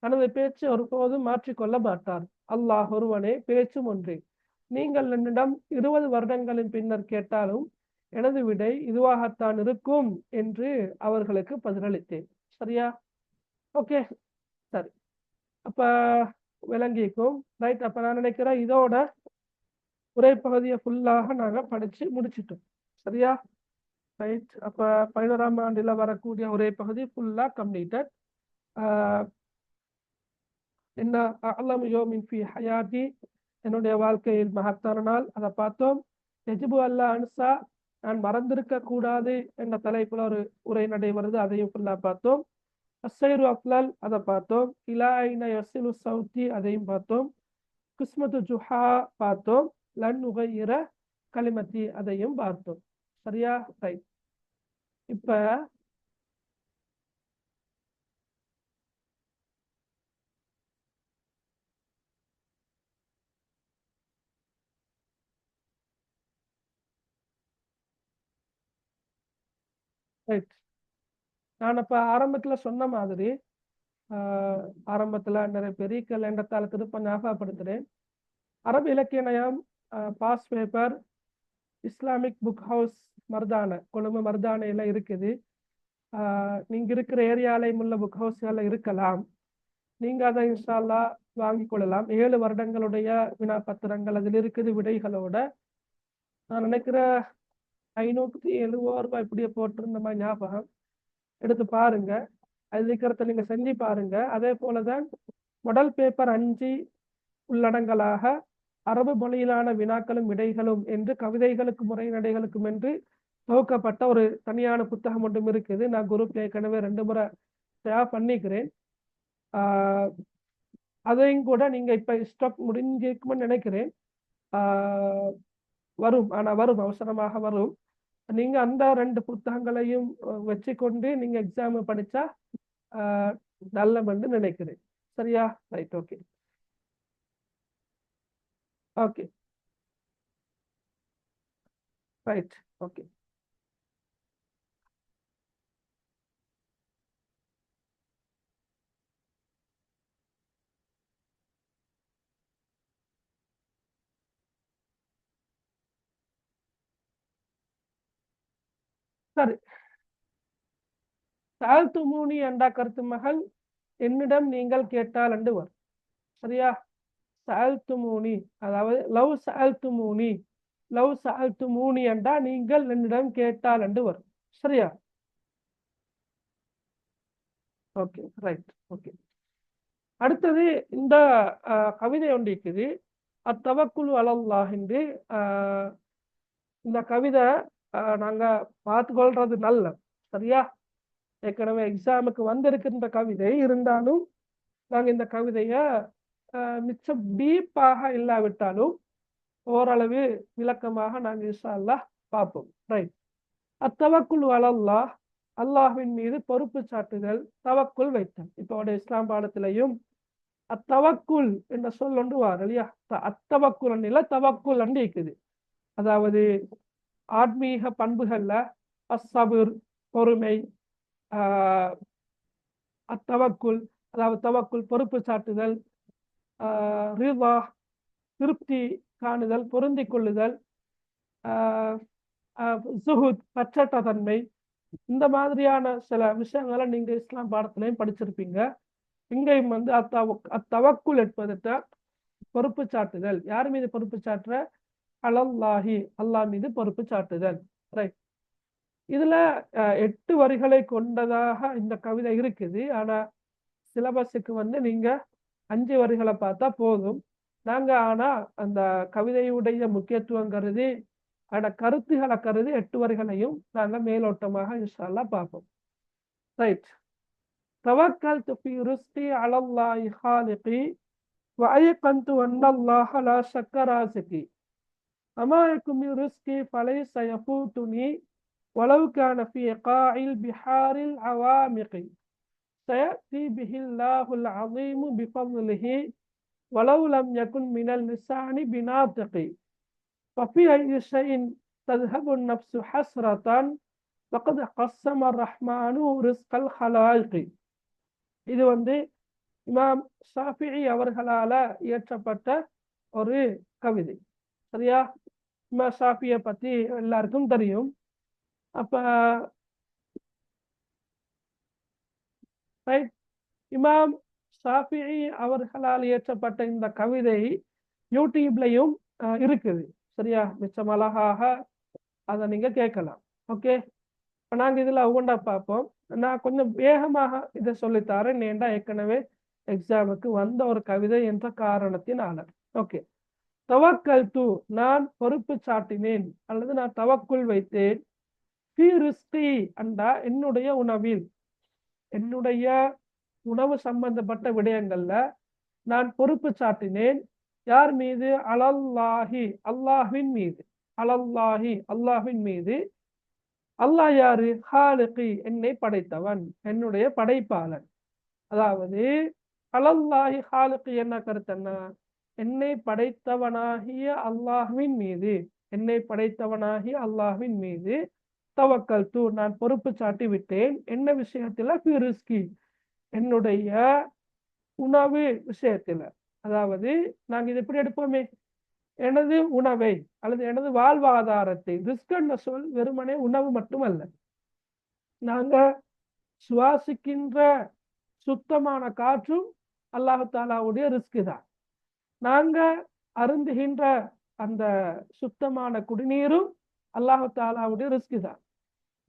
தனது பேச்சு ஒருபோதும் மாற்றிக்கொள்ள மாட்டார். அல்லாஹ் ஒருவனே, பேச்சும் ஒன்றே. நீங்கள் என்னிடம் 20 வருடங்களின் பின்னர் கேட்டாலும் எனது விடை இதுவாகத்தான் இருக்கும் என்று அவர்களுக்கு பதிலளித்தேன். சரியா? ஓகே, சரி, அப்ப விளங்கிக்கும். ரைட், அப்ப நான் நினைக்கிறேன் இதோட உரைப்பகுதியை ஃபுல்லாக நாங்க படிச்சு முடிச்சிட்டோம். சரியா? ரைட், அப்ப 11ஆம் ஆண்டுல வரக்கூடிய உரைப்பகுதி ஃபுல்லா கம்ப்ளீட்டட். என்ன அஅலம் யோமின் ஃபி ஹயாதி, என்னுடைய வாழ்க்கையில் மகத்தான நாள், அதை பார்த்தோம். எஜிபு அல்லா அன்சா, நான் மறந்திருக்க கூடாது என்ற தலைப்புல ஒரு உரை நடைபெறுது, அதையும் ஃபுல்லா பார்த்தோம். அஸ்ஸைரு அஃலல், அதை பார்த்தோம். இலா ஐன யஸிலு ஸௌதி, அதையும் பார்த்தோம். கிஸ்மத்து ஜுஹா பார்த்தோம். லன் உகையிர கலிமத்தி, அதையும் பார்த்தோம். சரியா? ரைட், இப்ப ரைட், நான் இப்ப ஆரம்பத்துல சொன்ன மாதிரி ஆரம்பத்துல நிறைய பெரிய கலண்டத்தால திருப்ப ஞாபகப்படுத்துறேன். அரபு இலக்கிய நயம் pass paper Islamic book house Maradana, Colombo மர்தானையில இருக்குது. நீங்க இருக்கிற ஏரியாலையும் உள்ள புக் ஹவுஸ்ல இருக்கலாம். நீங்க அதை இன்ஷா அல்லாஹ் வாங்கிக் கொள்ளலாம். 7 வருடங்களுடைய வினா பத்திரங்கள் அதில் இருக்குது, விடைகளோட. நான் நினைக்கிற 570 ரூபாய் இப்படியே போட்டிருந்த மாதிரி ஞாபகம். எடுத்து பாருங்க, அது இருக்கிறத நீங்க செஞ்சு பாருங்க. அதே போலதான் மொடல் பேப்பர் 5 உள்ளடங்கலாக அரபு மொழியிலான வினாக்களும் விடைகளும் என்று கவிதைகளுக்கும் உரைநடைகளுக்கும் என்று தொகுக்கப்பட்ட ஒரு தனியான புத்தகம் ஒன்றும் இருக்குது. நான் குரூப்ல ஏற்கனவே 2 முறை ஷேர் பண்ணிக்கிறேன். அதையும் கூட நீங்க இப்ப ஸ்டாக் முடிஞ்சிருக்கும்னு நினைக்கிறேன். வரும், ஆனா வரும், அவசரமாக வரும். நீங்க அந்த 2 புத்தகங்களையும் வச்சுக்கொண்டு நீங்க எக்ஸாம் படிச்சா நல்லமென்று நினைக்கிறேன். சரியா? Right, okay, okay, right, okay. சரி, சால்துமூனி என்ற கருத்து மகள் என்னிடம் நீங்கள் கேட்டால் என்று வரும். சரியா? சால்துமூனி அதாவது லவ் சால்துமூனி, லவ் சால்துமூனி என்றா நீங்கள் என்னிடம் கேட்டால் என்று வரும். சரியா? Okay, right. ஓகே, அடுத்தது இந்த கவிதை ஒன்று இருக்குது, அத்தவக்குல் அலல்லாஹ் என்று. இந்த கவிதை நாங்க பார்த்து கொள்றது நல்ல. சரியா? ஏற்கனவே எக்ஸாமுக்கு வந்திருக்கின்ற கவிதை இருந்தாலும் நாங்க இந்த கவிதைய மிச்சம் டீப்பாக இல்லாவிட்டாலும் ஓரளவு விளக்கமாக நாங்க இன்ஷா அல்லாஹ் பார்ப்போம். ரைட். அத்தவக்குல் அலல்லாஹ், அல்லாஹ்வின் மீது பொறுப்பு சாட்டுதல், தவக்குல் வைத்தல். இப்போ இஸ்லாம் பாடத்திலையும் அத்தவக்குல் என்ற சொல் ஒன்று வார் இல்லையா? அத்தவக்குல் இல்ல, தவக்குல் அண்டு இருக்குது. அதாவது ஆத்மீக பண்புகள்ல அஸ்ஸபுர், பொறுமை, அத்தவக்குல் அதாவது தவக்குல் பொறுப்பு சாட்டுதல், ரிவா திருப்தி காணுதல், பொருந்தி கொள்ளுதல், சுஹுத் பற்றற்ற தன்மை, இந்த மாதிரியான சில விஷயங்களை நீங்க இஸ்லாம் பாடத்திலையும் படிச்சிருப்பீங்க. இங்கேயும் வந்து அத்தவக்குல் என்பது பொறுப்பு சாட்டுதல். யார் மீது பொறுப்பு சாட்டுற? அலல்லாஹி, அல்லாஹ் மீது பொறுப்பு சாட்டுதல். ரைட். இதுல 8 வரிகளை கொண்டதாக இந்த கவிதை இருக்குது. ஆனா சிலபஸுக்கு வந்து நீங்க 5 வரிகளை பார்த்தா போதும். நாங்க ஆனா அந்த கவிதையுடைய முக்கியத்துவம் கருதி, ஆனா கருத்துகளை கருதி 8 வரிகளையும் நாங்க மேலோட்டமாக இன்ஷா அல்லாஹ் பார்ப்போம். ரைட். தவக்கல்து ஃபீ ரிஸ்கி அலல்லாஹி ஹாலிகி வ ஐகன்து அன்னல்லாஹ லா ஷக்க ராஸிகி அமா யகும் மின் ரிஸ்கி ஃபலைஸ யஃபூதுனி வலவ் கான ஃபீ காஇல் பிஹாரில் அவாமிகி சயஅதி பிஹில்லாஹுல் அஸீமு பிஃபضலிஹி வலவ் லம் யகுன் மினல் லிசானி பினாத்திகி ஃபஃபி ஐயி ஷைஇன் தذهبுன் நஃப்ஸு ஹஸ்ரதன் வகத் கஸ்ஸம الرحمனு ரிஸ்கல் ஹலாயிகி. இது வந்து இமாம் ஷாஃபிஈ அவர்களால இயற்றப்பட்ட ஒரு கவிதை. சரியா? இமாம் ஷாஃபியை பத்தி எல்லாருக்கும் தெரியும். அப்ப இமாம் ஷாஃபிஈ அவர்களால் இயற்றப்பட்ட இந்த கவிதை யூடியூப்லையும் இருக்குது. சரியா? மிச்சம் அழகாக அதை நீங்க கேட்கலாம். ஓகே, இப்போ நாங்க இதுல ஒவ்வொன்றா பார்ப்போம். நான் கொஞ்சம் வேகமாக இதை சொல்லித்தாரேன், ஏண்டா ஏற்கனவே எக்ஸாமுக்கு வந்த ஒரு கவிதை என்ற காரணத்தினால. ஓகே. தவக்கல்து, நான் பொறுப்பு சாட்டினேன் அல்லது நான் தவக்குள் வைத்தேன். ஃபீ ரிஸ்கி அண்டா என்னுடைய உணவில், என்னுடைய உணவு சம்பந்தப்பட்ட விடயங்கள்ல நான் பொறுப்பு சாட்டினேன். யார் மீது? அலல்லாஹி, அல்லாஹ்வின் மீது. அலல்லாஹி, அல்லாஹ்வின் மீது. அல்லாஹ் யாரு? ஹாலிகி, என்னை படைத்தவன், என்னுடைய படைப்பாளன். அதாவது அலல்லாஹி ஹாலிகி என்ன கருத்தன்னா, என்னை படைத்தவனாகிய அல்லாஹ்வின் மீது, என்னை படைத்தவனாகிய அல்லாஹ்வின் மீது தவக்கல்து, நான் பொறுப்பு சாட்டி விட்டேன். என்ன விஷயத்துல? ஃபீ ரிஸ்கி, என்னுடைய உணவு விஷயத்துல. அதாவது நாங்க இது எப்படி எடுப்போமே, எனது உணவை அல்லது எனது வாழ்வாதாரத்தை. ரிஸ்க் என்ற சொல் வெறுமனே உணவு மட்டுமல்ல. நாங்க சுவாசிக்கின்ற சுத்தமான காற்றும் அல்லாஹு தாலாவுடைய ரிஸ்க் தான். நாங்க அருந்துகின்ற அந்த சுத்தமான குடிநீரும் அல்லாஹு தாலாவுடைய ரிஸ்க் தான்.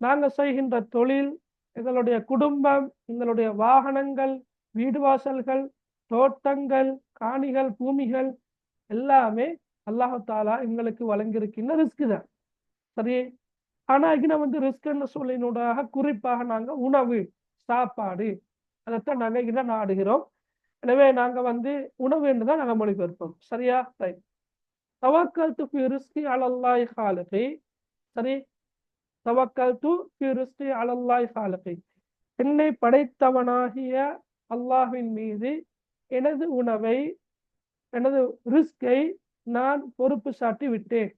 நாங்க செய்கின்ற தொழில், எங்களுடைய குடும்பம், எங்களுடைய வாகனங்கள், வீடு வாசல்கள், தோட்டங்கள், காணிகள், பூமிகள் எல்லாமே அல்லாஹு தாலா எங்களுக்கு வழங்கியிருக்கின்ற ரிஸ்க் தான். சரி? ஆனா இங்க வந்து ரிஸ்க்னு சொல்லினூடாக குறிப்பாக நாங்க உணவு, சாப்பாடு, அதைத்தான் நாங்க இங்க நாடுகிறோம். எனவே நாங்க வந்து உணவு என்றுதான் நாங்க மொழிபெயர்ப்போம். சரியா? ரைட். தவக்கல்து ஃபீ ரிஸ்கி அலல்லாஹி ஹாலிகி. சரி? தவக்கல்து ஃபீ ரிஸ்கி அலல்லாஹி ஹாலிகி, என்னை படைத்தவனாகிய அல்லாஹ்வின் மீது எனது உணவை, எனது ரிஸ்கை நான் பொறுப்பு சாட்டி விட்டேன்.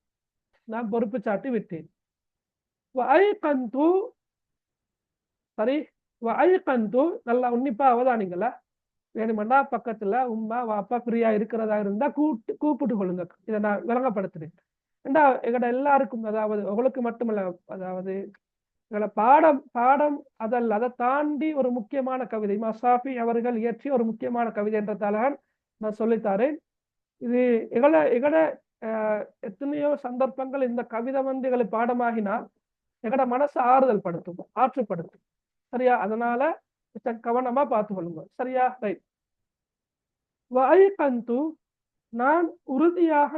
நான் பொறுப்பு சாட்டி விட்டேன். சரி? நல்லா உன்னிப்பா அவதானிங்களா? வேணுமெண்டா பக்கத்துல உம்மா வாப்பா ஃப்ரீயா இருக்கிறதா இருந்தா கூப்பிட்டு கொள்ளுங்க. இதை நான் விளங்கப்படுத்துறேன். எங்கட எல்லாருக்கும், அதாவது உங்களுக்கு மட்டுமல்ல, அதாவது எங்களை பாடம் அதல்ல, அதை தாண்டி ஒரு முக்கியமான கவிதை மசாஃபி அவர்கள் இயற்றிய ஒரு முக்கியமான கவிதை என்றதால நான் சொல்லித்தாரேன். இது எங்கள எத்தனையோ சந்தர்ப்பங்கள் இந்த கவிதை வந்து எங்களை பாடமாகினா எங்களோட மனசை ஆறுதல் படுத்தும், ஆற்றுப்படுத்தும். சரியா? அதனால கவனமா பார்த்து கொள்ளுங்க. சரியா? ரைட். வஐகந்து, நான் உறுதியாக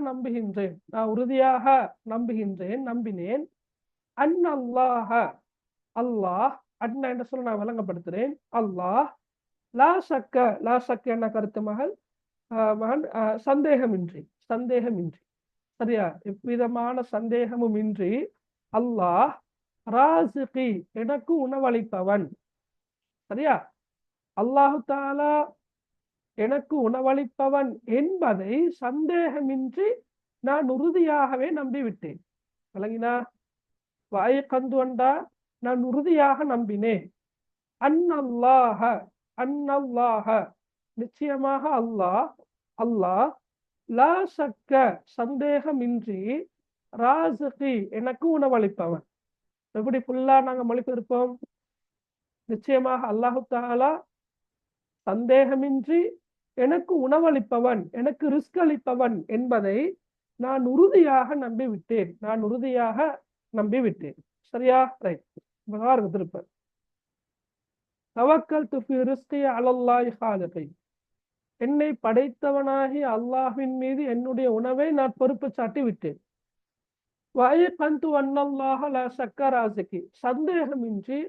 நம்பினேன். அன்னல்லாஹ, அல்லாஹ், அண்ணா என்று சொல்ல நான் விளங்கப்படுத்துறேன். அல்லாஹ் லா சக்க என்ன கருத்து மகன் சந்தேகமின்றி. சரியா? எவ்விதமான சந்தேகமும் இன்றி அல்லாஹ் ராசிகி, எனக்கு உணவளிப்பவன். சரியா? அல்லாஹு தாலா எனக்கு உணவளிப்பவன் என்பதை சந்தேகமின்றி நான் உறுதியாகவே நம்பிவிட்டேன். விளங்கினா? வாயை கந்து வந்தா நான் உறுதியாக நம்பினேன். அன்னல்லாஹ, நிச்சயமாக அல்லாஹ் லா சக்க, சந்தேகமின்றி ராசிகி, எனக்கு உணவளிப்பவன். எப்படி ஃபுல்லா நாங்க மொழிபெயர்ப்போம்? நிச்சயமாக அல்லாஹு தாலா சந்தேகமின்றி எனக்கு உணவளிப்பவன், எனக்கு ரிஸ்க் அளிப்பவன் என்பதை நான் உறுதியாக நம்பிவிட்டேன். சரியா? ரைட். திருப்ப தவக்கல்து ஃபீ ரிஸ்கி அலல்லாஹி காலிகி, என்னை படைத்தவனாகி அல்லாஹ்வின் மீது என்னுடைய உணவை நான் பொறுப்பு சாட்டி விட்டேன். வஐகந்து அன்னல்லாஹ லா ஷக்க ராசிகி, சந்தேகமின்றி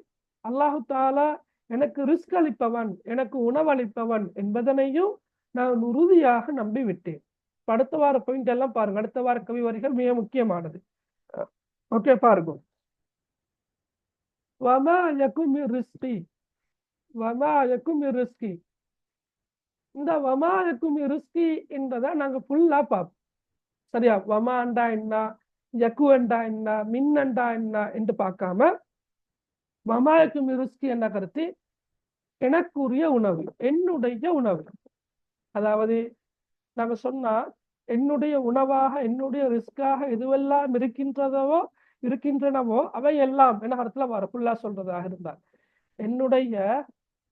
அல்லாஹு தாலா எனக்கு ரிஸ்க் அளிப்பவன், எனக்கு உணவளிப்பவன் என்பதனையும் நான் உறுதியாக நம்பிவிட்டேன். அடுத்த வார பாயிண்ட் எல்லாம் பாருங்க. அடுத்த வார கவி வரிகள் மிக முக்கியமானது. ஓகே, பாருங்க. வமா யகும் ரிஸ்கி, இந்த வமா யகும் ரிஸ்கி என்பதை நாங்க ஃபுல்லா பார்ப்போம். சரியா? வமாண்டா என்ன, யக்குவண்டா என்ன, மின்னண்டா என்ன என்று பார்க்காம வமா யகும் ரிஸ்கி என்ன கருத்து, எனக்குரிய உணவு, என்னுடைய உணவு. அதாவது நாங்க சொன்னா என்னுடைய உணவாக, என்னுடைய ரிஸ்காக எதுவெல்லாம் இருக்கின்றனவோ அவை எல்லாம் என்ன கருத்துல வர ஃபுல்லா சொல்றதாக இருந்தால், என்னுடைய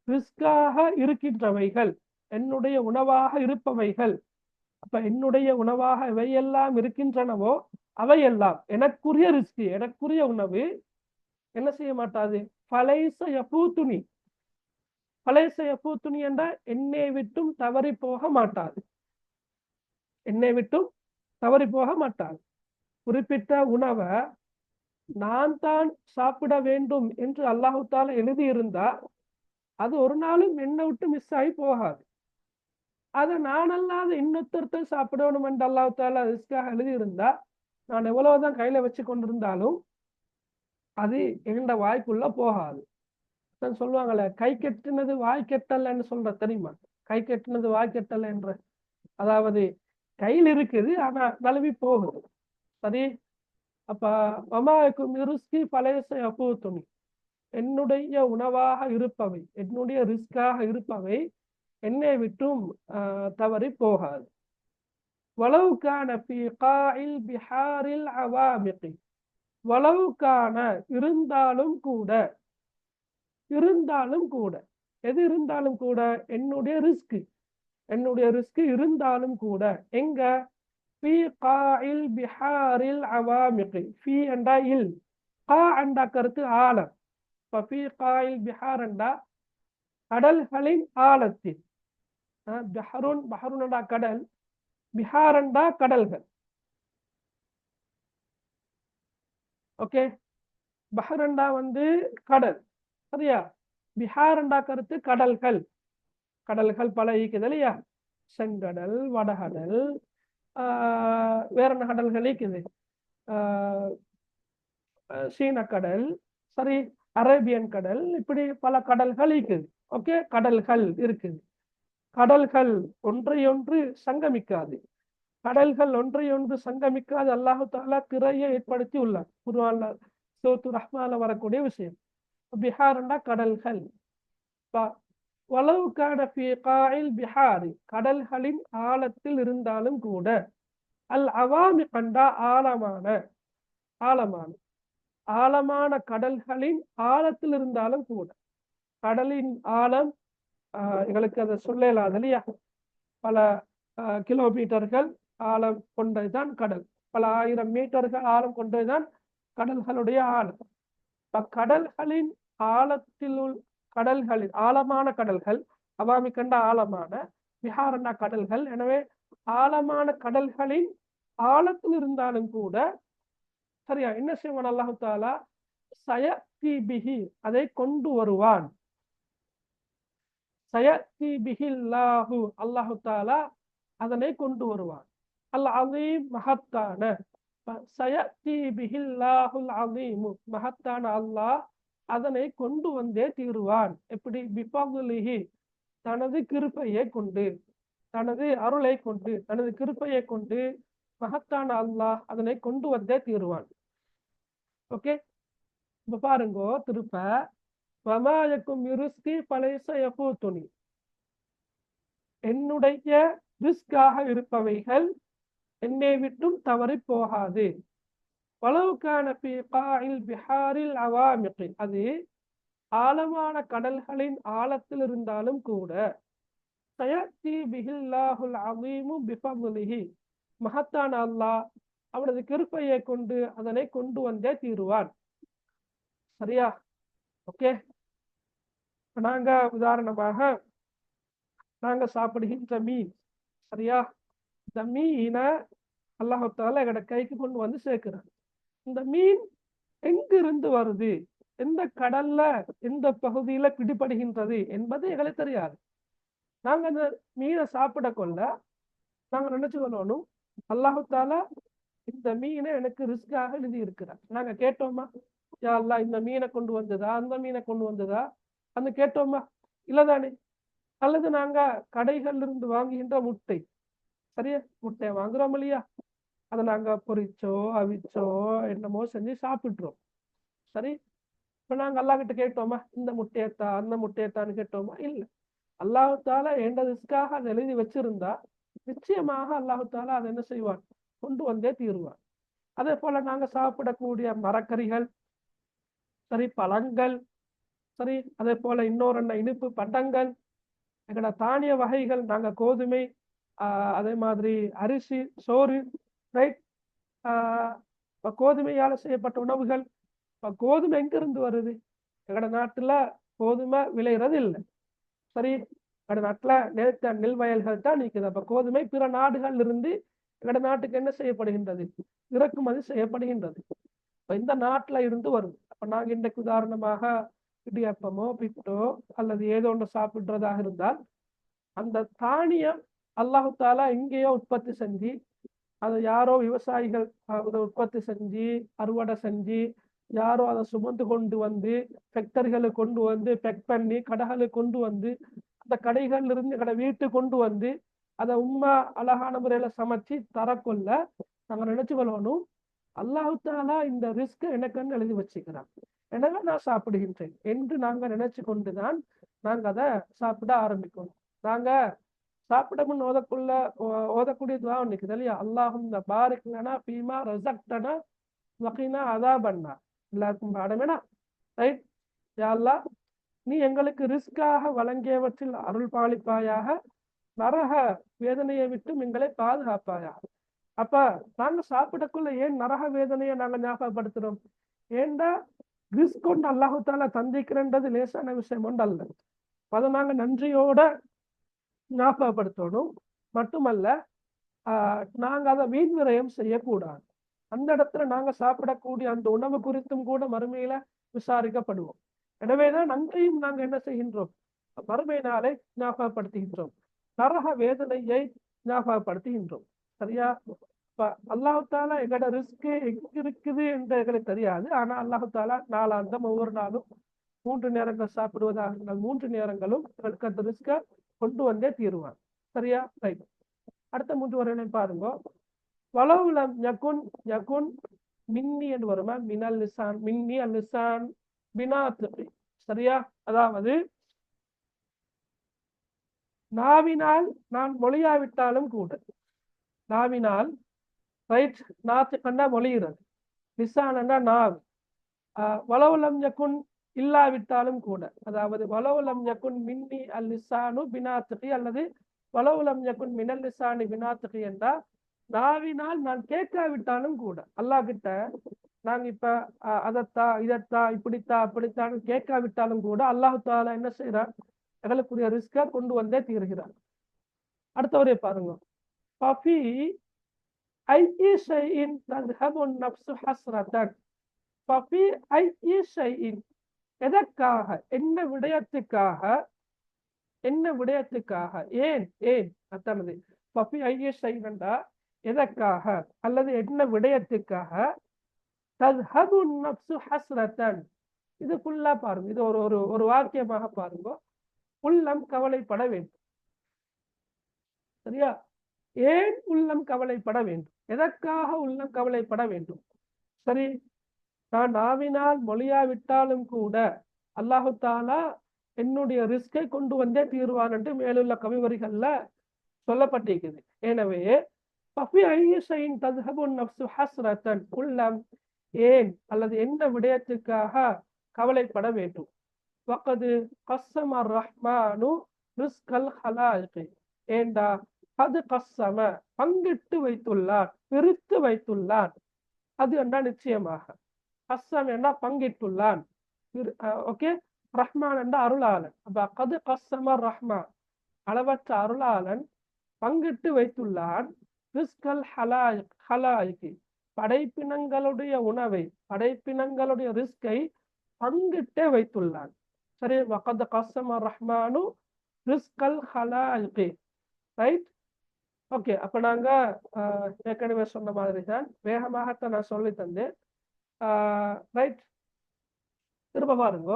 ரிஸ்காக இருக்கின்றவைகள், என்னுடைய உணவாக இருப்பவைகள். அப்ப என்னுடைய உணவாக எவையெல்லாம் இருக்கின்றனவோ அவையெல்லாம் எனக்குரிய ரிஸ்க், எனக்குரிய உணவு என்ன செய்ய மாட்டாது, பலைச யபூத்துனி என்ற என்னை விட்டும் தவறி போக மாட்டாது. குறிப்பிட்ட உணவை நான் தான் சாப்பிட வேண்டும் என்று அல்லாஹு தாலா எழுதியிருந்தா அது ஒரு நாளும் என்னை விட்டு மிஸ் ஆகி போகாது. அதை நான் அல்லாத இன்னொருத்தர் சாப்பிடணும் என்று அல்லாஹு தாலா ரிஸ்காக எழுதியிருந்தா நான் எவ்வளவுதான் கையில வச்சு கொண்டிருந்தாலும் அது எந்த வாய்க்குள்ள போகாது. சொல்லுவாங்கல்ல, கை கெட்டினது வாய் கெட்டலன்னு சொல்ற தெரியுமா? கை கெட்டினது வாய் கெட்டல என்ற, அதாவது கையில் இருக்குது ஆனா நழுவி போகுது. சரி? அப்ப வமாக்கும் ரிஸ்கி பலேச யபூத்துனி, என்னுடைய உணவாக இருப்பவை, என்னுடைய ரிஸ்காக இருப்பவை என்னை விட்டும் தவறி போகாது. வலவுக்கான ஃபீ காஇல் பிஹாரில் அவாமிகி, வலவுக்கான இருந்தாலும் கூட, எது இருந்தாலும் கூட, என்னுடைய ரிஸ்க் இருந்தாலும் கூட, எங்க ஃபீ காஇல் பிஹாரில் அவாமிகி, ஃபீ என்றா இல், கா என்றா கருத்து ஆழம். இப்ப ஃபீ காஇல் பிஹார் என்றா கடல்களின் ஆழத்தில், பஹருன் என்றா கடல், பிஹார் என்றா கடல்கள். ஓகே, பஹரண்டா வந்து கடல். சரியா? பிஹாரண்டா கருத்து கடல்கள் பல இருக்குது இல்லையா? செங்கடல், வடகடல், வேற என்ன கடல்கள் இருக்குது? சீனக்கடல், சரி, அரேபியன் கடல், இப்படி பல கடல்கள் இருக்குது. ஓகே, கடல்கள் இருக்குது. கடல்கள் ஒன்றையொன்று சங்கமிக்காது. அல்லாஹு தாலா திரையை ஏற்படுத்தி உள்ளார். குர்ஆன்ல சூரத்து ரஹ்மான்ல வரக்கூடிய விஷயம். பிஹார்னா கடல்கள். வலவுக்கான ஃபீ காஇல் பிஹாரி, கடல்களின் ஆழத்தில் இருந்தாலும் கூட, அல் அவாமி கண்டா ஆழமான. ஆழமான கடல்களின் ஆழத்தில் இருந்தாலும் கூட, கடலின் ஆழம் எங்களுக்கு அதை சொல்லலாது இல்லையா, பல கிலோமீட்டர்கள் ஆழம் கொண்டதுதான் கடல், பல ஆயிரம் மீட்டர்கள் ஆழம் கொண்டதுதான் கடல்களுடைய ஆழம். கடல்களின் ஆழத்தில் கடல்களின் ஆழமான கடல்கள், அவாமி கண்ட ஆழமான விஹாரண்ணா கடல்கள். எனவே ஆழமான கடல்களின் ஆழத்தில் இருந்தாலும் கூட சரியா என்ன செய்வான் அல்லாஹு தாலா, சயத்தி பிஹி அதை கொண்டு வருவான். சயத்தி பிஹில்லாஹு அல்லாஹு தாலா அதனை கொண்டு வருவான். அல் அலீம் மஹத்தான, சயத்தி பிஹில்லாஹுல் அலீம் மஹத்தான அல்லாஹ் அதனை கொண்டு வந்தே தீருவான். எப்படி? பிஃபத்லிஹி தனது கிருபையை கொண்டு, தனது அருளை கொண்டு, தனது கிருபையை கொண்டு மகத்தான அல்லாஹ் அதனை கொண்டு வந்தே தீருவான். ஓகே, இப்ப பாருங்கோ திருப்ப, வமாயக்கும் ரிஸ்கி பலைச யஃபூதுனி, என்னுடைய ரிஸ்காக இருப்பவைகள் என்னை விட்டும் தவறி போகாது. வலவுகான ஃபீ காஇல் பிஹாரில் அவாமிகி, அது ஆழமான கடல்களின் ஆழத்தில் இருந்தாலும் கூட, சயத்தி பிஹில்லாஹுல் அலீமு பிஃபத்லிஹி மஹத்தான அல்லாஹ் அவனது கிருபையை கொண்டு அதனை கொண்டு வந்தே தீருவான். சரியா? ஓகே, நாங்க உதாரணமாக நாங்க சாப்பிடுகின்ற மீன், சரியா, இந்த மீனை அல்லாஹு தஆலா எங்கட கைக்கு கொண்டு வந்து சேர்க்கிறான். இந்த மீன் எங்கிருந்து வருது, எந்த கடல்ல எந்த பகுதியில பிடிபடுகின்றது என்பது எங்களுக்கு தெரியாது. நாங்க அந்த மீனை சாப்பிட கொள்ள நாங்க நினைச்சு கொள்ளணும், அல்லாஹு தாலா இந்த மீனை எனக்கு ரிஸ்காக எழுதி இருக்கிறார். நாங்க கேட்டோமா, யா அல்லாஹ் இந்த மீனை கொண்டு வந்ததா, அந்த மீனை கொண்டு வந்ததா அந்த கேட்டோமா? இல்லதானே. அல்லது நாங்க கடைகள்ல இருந்து வாங்குகின்ற முட்டை, சரியா, முட்டையை வாங்குறோம் இல்லையா, அதை நாங்க பொரிச்சோ அவிச்சோ என்னமோ செஞ்சு சாப்பிட்டுறோம். சரி, இப்ப நாங்க அல்லாஹ் கிட்ட கேட்டோமா, இந்த முட்டையத்தா அந்த முட்டையத்தான்னு கேட்டோமா? இல்லை. அல்லாஹு தாலா எந்த ரிஸ்காக அதை எழுதி வச்சிருந்தா நிச்சயமாக அல்லாஹு தாலா அதை என்ன செய்வான், கொண்டு வந்தே தீருவான். அதே போல நாங்க சாப்பிடக்கூடிய மரக்கறிகள், சரி, பழங்கள், சரி, அதே போல இன்னொரு இனிப்பு பண்டங்கள், எங்களோட தானிய வகைகள், நாங்க கோதுமை, அதே மாதிரி அரிசி, சோறு, ரைட், கோதுமையால செய்யப்பட்ட உணவுகள். கோதுமை எங்கிருந்து வருது? எங்களோட நாட்டுல கோதுமை விளையிறது இல்லை. சரி, எங்களோட நாட்டுல நேர்த்த நெல் வயல்கள் தான் நிற்குது. அப்ப கோதுமை பிற நாடுகள் இருந்து எங்களோட நாட்டுக்கு என்ன செய்யப்படுகின்றது, இறக்குமதி செய்யப்படுகின்றது. இப்ப இந்த நாட்டுல இருந்து வருது. அப்ப நாங்க இன்றைக்கு உதாரணமாக இடியப்பமோ பிட்டோ அல்லது ஏதோ ஒன்று சாப்பிடுறதாக இருந்தால், அந்த தானியம் அல்லாஹு தாலா எங்கேயோ உற்பத்தி செஞ்சு, அதை யாரோ விவசாயிகள் அதை உற்பத்தி செஞ்சு அறுவடை செஞ்சு, யாரோ அதை சுமந்து கொண்டு வந்து ஃபேக்டரிகளுக்கு கொண்டு வந்து பேக் பண்ணி கடைகளுக்கு கொண்டு வந்து, அந்த கடைகள்ல இருந்து கடை வீட்டு கொண்டு வந்து அதை உண்மை அழகான முறையில சமைச்சு தரக்கொள்ள நாங்க நினைச்சு கொள்ளணும், அல்லாஹு தாலா இந்த ரிஸ்க் எனக்குன்னு எழுதி வச்சுக்கிறான், எனவே நான் சாப்பிடுகின்றேன் என்று நாங்க நினைச்சு கொண்டுதான் நாங்க அதை சாப்பிட ஆரம்பிக்கணும். நாங்க சாப்பிட முன் ஓதக்கூடிய துவா நிக்குது இல்லையா, அல்லாஹும் பாரிக் லனா ஃபீமா ரஸக்தனா வகினா அஸாபன்னா, எல்லாருக்கும் பாடமேனா, ரைட். யா அல்லாஹ், நீ எங்களுக்கு ரிஸ்காக வழங்கியவற்றில் அருள் பாலிப்பாயாக, நரக வேதனையை விட்டும் எங்களை பாதுகாப்பாயாக. அப்ப நாங்க சாப்பிடக்குள்ள ஏன் நரக வேதனையை நாங்க ஞாபகப்படுத்துறோம்? ஏண்டா ரிஸ்க் கொண்டு அல்லாஹு தாலா தந்திக்கிறன்றது லேசான விஷயம் ஒன்று அல்ல. அதை நாங்க நன்றியோட ஞாபகப்படுத்தணும். மட்டுமல்ல, நாங்க அதை வீண் விரயம் செய்யக்கூடாது. அந்த இடத்துல நாங்க சாப்பிடக்கூடிய அந்த உணவு குறித்தும் கூட மறுமையில விசாரிக்கப்படுவோம். எனவேதான் நன்றியும் நாங்க என்ன செய்கின்றோம், மறுமை நாளை ஞாபகப்படுத்துகின்றோம், நரக வேதனையை ஞாபகப்படுத்துகின்றோம். சரியா? அல்லாஹு தாலா எங்களோட ரிஸ்க் எங்க இருக்குது என்று எங்களுக்கு தெரியாது. ஆனா அல்லாஹு தாலா நாளாந்தம் ஒவ்வொரு நாளும் 3 நேரங்கள் சாப்பிடுவதாக இருந்தால் 3 நேரங்களும் எங்களுக்கு அந்த ரிஸ்க கொண்டு வந்தே தீருவான். சரியா? ரைட். அடுத்த 3 வரையிலையும் பாருங்க, வலவுலம் யகுன் யகுன் மின்னி என்று வருமா, மினல் லிசான், மின்னி அல் லிசான் பினாத்ரி. சரியா? அதாவது நாவினால் நான் மொழியாவிட்டாலும் கூட, நாவினால், ரைட், நாத்து கண்டா மொழிகிறது, லிசான் என்றா நாவு, வலவுலம் யகுன் இல்லாவிட்டாலும் கூட, அதாவது வலவுலம் யகுன் மின்னி அல் லிசானு பினாத்துகி அல்லது வலவுலம் யகுன் மினல் லிசானி பினாத்துகி என்றால் நாவினால் நான் கேட்காவிட்டாலும் கூட, அல்லாஹ் கிட்ட நாங்க இப்ப அதத்தா இதத்தா இப்படித்தா அப்படித்தான்னு கேட்காவிட்டாலும் கூட அல்லாஹ் தாலா என்ன செய்யறார், எங்களுக்குரிய ரிஸ்கை கொண்டு வந்தே தீர்கிறார். அடுத்தவரே பாருங்க, ஃபஃபி ஐஇ ஷைஇன் தذهب النفس حسرة. ஃபஃபி ஐஇ ஷைஇன், எதற்காக, என்ன விடயத்துக்காக, என்ன விடயத்துக்காக, ஏன் ஏன் அத்தனது ஃபஃபி ஐஇ ஷைஇன் என்றா எதற்காக அல்லது என்ன விடயத்துக்காக, தذهب النفس حسرة. இது ஃபுல்லா பாருங்க, இது ஒரு ஒரு ஒரு வாக்கியமாக பாருங்க. உள்ளம் கவலைப்பட வேண்டும். சரியா? ஏன் உள்ளம் கவலைப்பட வேண்டும், எதற்காக உள்ளம் கவலைப்பட வேண்டும்? சரி, நான் நாவினால் மொழியாவிட்டாலும் கூட அல்லாஹு தாலா என்னுடைய ரிஸ்கை கொண்டு வந்தே தீர்வான் என்று மேலுள்ள கவிவரிகள்ல சொல்லப்பட்டிருக்குது. எனவே ஃபஃபி ஐஇ ஷைஇன் தذهب النفس حسرة, உள்ளம் ஏன் அல்லது என்ன விடயத்துக்காக கவலைப்பட வேண்டும். வகது கஸ்ஸம ரஹ்மானு ரிஸ்கல் ஹலாயிகி, ஏண்டா அது கஸ்ஸம பங்கிட்டு வைத்துள்ளான், பிரித்து வைத்துள்ளான். அது என்ன நிச்சயமாக, கஸ்ஸம் என்ன பங்கிட்டுள்ளான், ஓகே. ரஹ்மான் என்ற அருளாளன், அப்ப கது கஸ்ஸம ரஹ்மான் அளவற்ற அருளாளன் பங்கிட்டு வைத்துள்ளான். ரிஸ்கல் ஹலாயிகி, படைப்பினங்களுடைய உணவை, படைப்பினங்களுடைய ரிஸ்கை பங்கிட்டே வைத்துள்ளான். சரி, வகது கஸ்ஸம ரஹ்மானு ரிஸ்கல் ஹலாயிகி, ரைட். ஓகே, அப்ப நாங்க ஏற்கனவே சொன்ன மாதிரி தான் வேகமாகத்தான் நான் சொல்லி தந்தேன். ரைட், திரும்ப பாருங்க.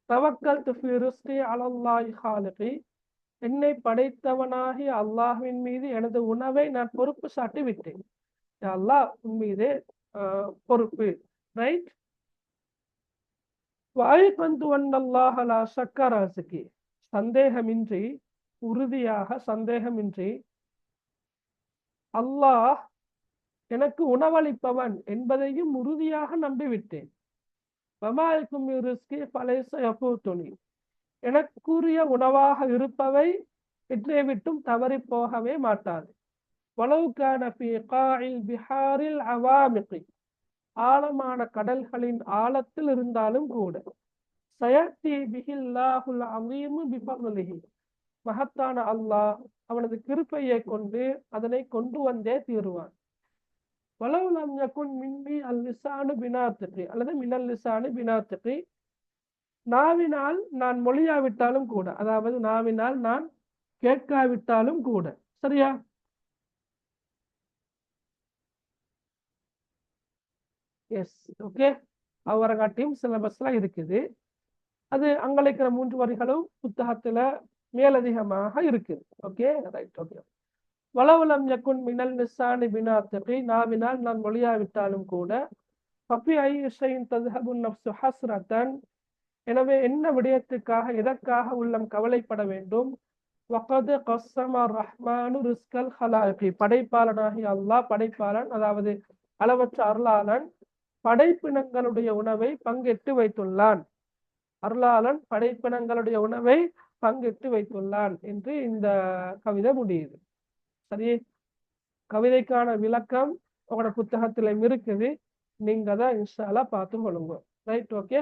தவக்கல்து ஃபீ ரிஸ்கி அலல்லாஹி காலிகி, என்னை படைத்தவனாகி அல்லாஹ்வின் மீது எனது உணவை நான் பொறுப்பு சாட்டி விட்டேன். அல்லாஹ் உன் மீது பொறுப்பு. ரைட். வஅய்கந்து அன்னல்லாஹ லா ஷக்க ராஸிகி, சந்தேகமின்றி, உறுதியாக சந்தேகமின்றி அல்லாஹ் எனக்கு உணவளிப்பவன் என்பதையும் உறுதியாக நம்பிவிட்டேன். வமாய்க்கும் ரிஸ்கி ஃபலைஸ யஃபூதுனி, எனக்குரிய உணவாக இருப்பவை என்னை விட்டும் தவறி போகவே மாட்டாது. வலவ் கான ஃபீ காஇல் பிஹாரில் அவாமிகி, ஆழமான கடல்களின் ஆழத்தில் இருந்தாலும் கூட. சயத்தி பிஹில்லாஹுல் அஸீமு பிஃபத்லிஹி, மகத்தான அல்லாஹ் அவனது கிருபையை கொண்டு அதனை கொண்டு வந்தே தீருவான். வலவ் லம் யகுன் மின்னி அல் லிசானு பினாத்திகி அல்லது மினல் லிசானு பினாத்திகி, நாவினால் நான் மொழியாவிட்டாலும் கூட, அதாவது நாவினால் நான் கேட்காவிட்டாலும் கூட. சரியா? S, okay. அவரங்காட்டியும் சிலபஸ்ல இருக்குது. அது அங்களிக்கிற 3 வரிகளும் புத்தகத்துல மேலதிகமாக இருக்குது. Okay, right. ஓகே. வலவுலம் யகுன் மினல் லிசானி பினாத்திகி, நாவினால் நான் மொழியாவிட்டாலும் கூட. ஃபஃபி ஐஇ ஷைஇன் தذهب النفس حسرة, எனவே என்ன விடயத்துக்காக, எதற்காக உள்ளம் கவலைப்பட வேண்டும். வகது கஸ்ஸம ரஹ்மானு ரிஸ்கல் ஹலாயிகி, படைப்பாளனாகி அல்லாஹ், படைப்பாளன் அதாவது அளவற்ற அருளாளன் படைப்பினங்களுடைய உணவை பங்கிட்டு வைத்துள்ளான். அருளாளன் படைப்பினங்களுடைய உணவை பங்கிட்டு வைத்துள்ளான் என்று இந்த கவிதை முடியுது. சரி, கவிதைக்கான விளக்கம் உங்களோட புத்தகத்துல இருக்குது, நீங்க தான் இன்ஷா அல்லாஹ் பார்த்து கொள்ளுங்க. Right, okay.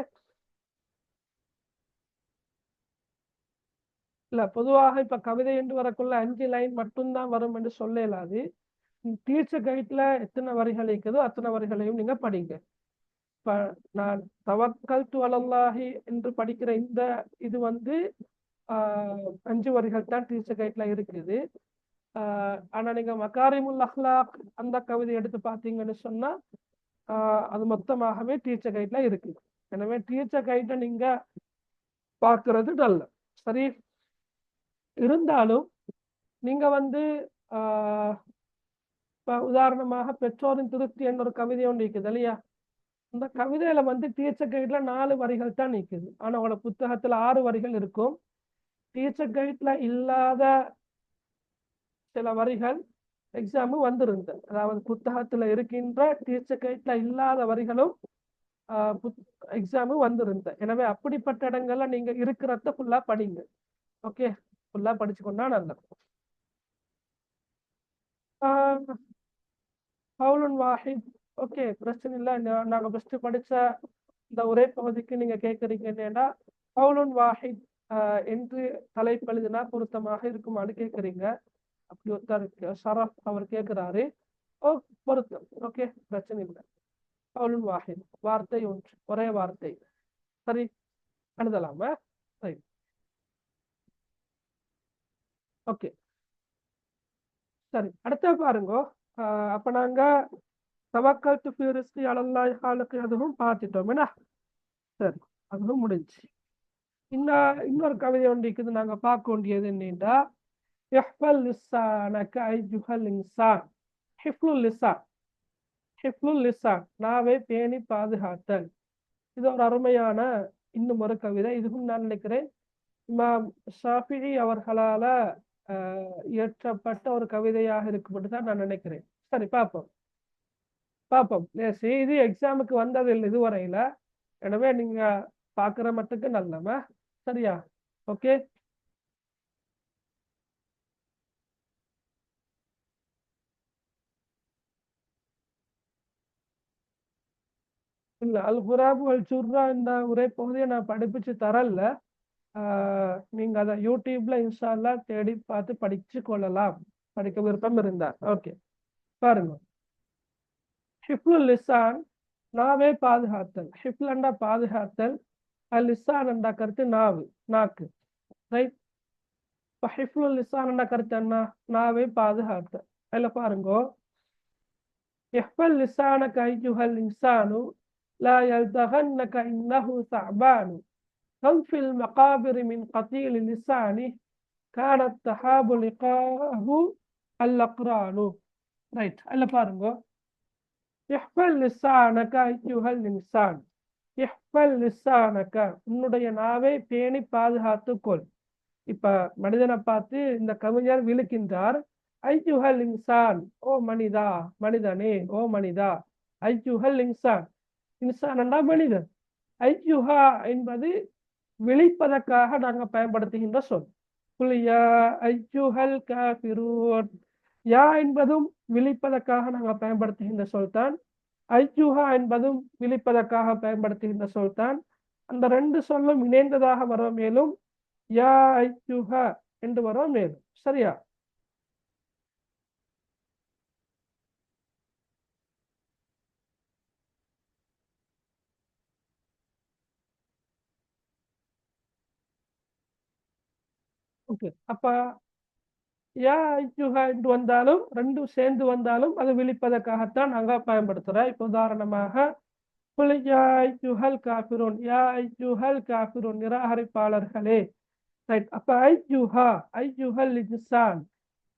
இல்ல, பொதுவாக இப்ப கவிதை என்று வரக்குள்ள 5 லைன் மட்டும்தான் வரும் என்று சொல்ல இயலாது. டீச்சர் கைட்ல எத்தனை வரிகள் இருக்குதோ அத்தனை வரிகளையும் நீங்க படிங்க. இப்ப நான் தவக்கல்து அலல்லாஹி என்று படிக்கிற இந்த இது 5 வரிகள் தான் டீச்சர் கைட்ல இருக்குது. ஆனா நீங்க மகாரிமுல் அஹ்லாக் அந்த கவிதை எடுத்து பார்த்தீங்கன்னு சொன்னா அது மொத்தமாகவே டீச்சர் கைட்ல இருக்குது. எனவே டீச்சர் கைட்டை நீங்க பார்க்கறது நல்ல. சரி, இருந்தாலும் நீங்க இப்ப உதாரணமாக பெற்றோரின் திருப்தி என்ற ஒரு கவிதை ஒன்று இருக்குது இல்லையா? அந்த கவிதையில டீச்சர் கைட்ல 4 வரிகள் தான் நிற்குது. ஆனா உங்களோட புத்தகத்துல 6 வரிகள் இருக்கும். டீச்சர் கைட்ல இல்லாத சில வரிகள் எக்ஸாமு வந்திருந்தது. அதாவது புத்தகத்துல இருக்கின்ற டீச்சர் கைட்ல இல்லாத வரிகளும் எக்ஸாமும் வந்திருந்தேன். எனவே அப்படிப்பட்ட இடங்கள்ல நீங்க இருக்கிறத ஃபுல்லா படிங்க. ஓகே, ஃபுல்லா படிச்சுக்கொண்டா நல்லது. கவுலுன் வாஹித், ஓகே, பிரச்சனை இல்லை. நாங்க ஃபர்ஸ்ட் படிச்ச இந்த ஒரே பகுதிக்கு நீங்க கேட்குறீங்க என்னன்னா கவுலுன் வாஹித் என்று தலைப்பு எழுதினா பொருத்தமாக இருக்குமான்னு கேட்குறீங்க. அப்படி ஒருத்தர் ஷரஃப் அவர் கேட்கிறாரு. ஓ, பொருத்தம். ஓகே, பிரச்சனை இல்லை. கவுலுன் வாஹித், வார்த்தை ஒன்று, ஒரே வார்த்தை. சரி, எழுதலாமா? சரி, ஓகே, சரி. அடுத்த பாருங்க. அப்ப நாங்க தவக்கல்து ஃபீ ரிஸ்கி அலல்லாஹி ஹாலுக்கு அதுவும் பார்த்துட்டோம் என்ன. சரி, அதுவும் முடிஞ்சு. இன்னொரு கவிதை ஒன்று இருக்குது, நாங்க பார்க்க வேண்டியது என்னன்னா இஹ்ஃபல் லிஸானக ஐயுஹல் இன்சான். ஹிஃப்லுல் லிஸான், ஹிஃப்லுல் லிஸான், நாவை பேணி பாதுகாத்தல். இது ஒரு அருமையான இன்னும் ஒரு கவிதை. இதுவும் நான் நினைக்கிறேன் இமாம் ஷாஃபிஈ அவர்களால இயற்றப்பட்ட ஒரு கவிதையாக இருக்கும் தான் நான் நினைக்கிறேன். சரி, பார்ப்போம். இது எக்ஸாமுக்கு வந்ததில்லை இதுவரையில. எனவே நீங்க பாக்குற மட்டுக்கு நல்லமா. சரியா? ஓகே, இல்ல அல் குராபு அல் சுர்ரா இந்த ஒரே பகுதியை நான் படிப்பிச்சு தரல. நீங்க அதை யூடியூப்ல இன்ஷா அல்லாஹ் தேடி பார்த்து படிச்சு கொள்ளலாம், படிக்க விருப்பம் இருந்தா. ஓகே, பாருங்க. ஹிஃப்லுல் லிசான், நாவே பாதுகாத்தல். ஹிஃப்லண்டா பாதுகாத்தல், அல் லிசான் என்ற கருத்து நாவு, நாக்கு. ரைட். இப்போ ஹிஃப்லுல் லிசான் என்ற கருத்து என்ன? நாவே பாதுகாத்தல். அதுல பாருங்க, இஹ்ஃபல் லிசானக அய்யுஹல் இன்சானு லா யல்தகன்னக இன்னஹு ஸஅபானு கம் ஃபில் மகாபிரி மின் கதீல் லிசானி கானத் தஹாபு லிகாஹு அல் அக்ரானு. ரைட். அதுல பாருங்க, இஹ்ஃபல் லிசானக அய்யுஹல் இன்சான். இஹ்ஃபல் லிசானக, உன்னுடைய நாவை பேணி பாதுகாத்துக்கொள். இப்ப மனிதனை பார்த்து இந்த கவிஞர் விழுக்கின்றார். ஐயுஹல் இன்சான், ஓ மனிதா, மனிதனே, ஓ மனிதா. ஐயுஹல் இன்சான், இன்சான் என்றா மனிதன். ஐயுஹா என்பது விழிப்பதற்காக நாங்க பயன்படுத்துகின்ற சொல். குலியா ஐயுஹல் காஃபிரூன், யா என்பதும் விழிப்பதற்காக நாங்க பயன்படுத்துகின்ற சொல் தான். ஐயுஹா என்பதும் விழிப்பதற்காக பயன்படுத்துகின்ற சொல் தான். அந்த ரெண்டு சொல்லும் இணைந்ததாக வர மேலும் யா ஐயுஹா என்று வர மேலும். சரியா? ஓகே, அப்ப யா ஐயுஹா என்று வந்தாலும் ரெண்டும் சேர்ந்து வந்தாலும் அது விழிப்பதற்காகத்தான் நாங்க பயன்படுத்துறோம். இப்போ உதாரணமாக குல் யா ஐயுஹல் காஃபிரூன், யா ஐயுஹல் காஃபிரூன், நிராகரிப்பாளர்களே. ரைட். அப்ப ஐயுஹா, ஐயுஹல் இன்சான்,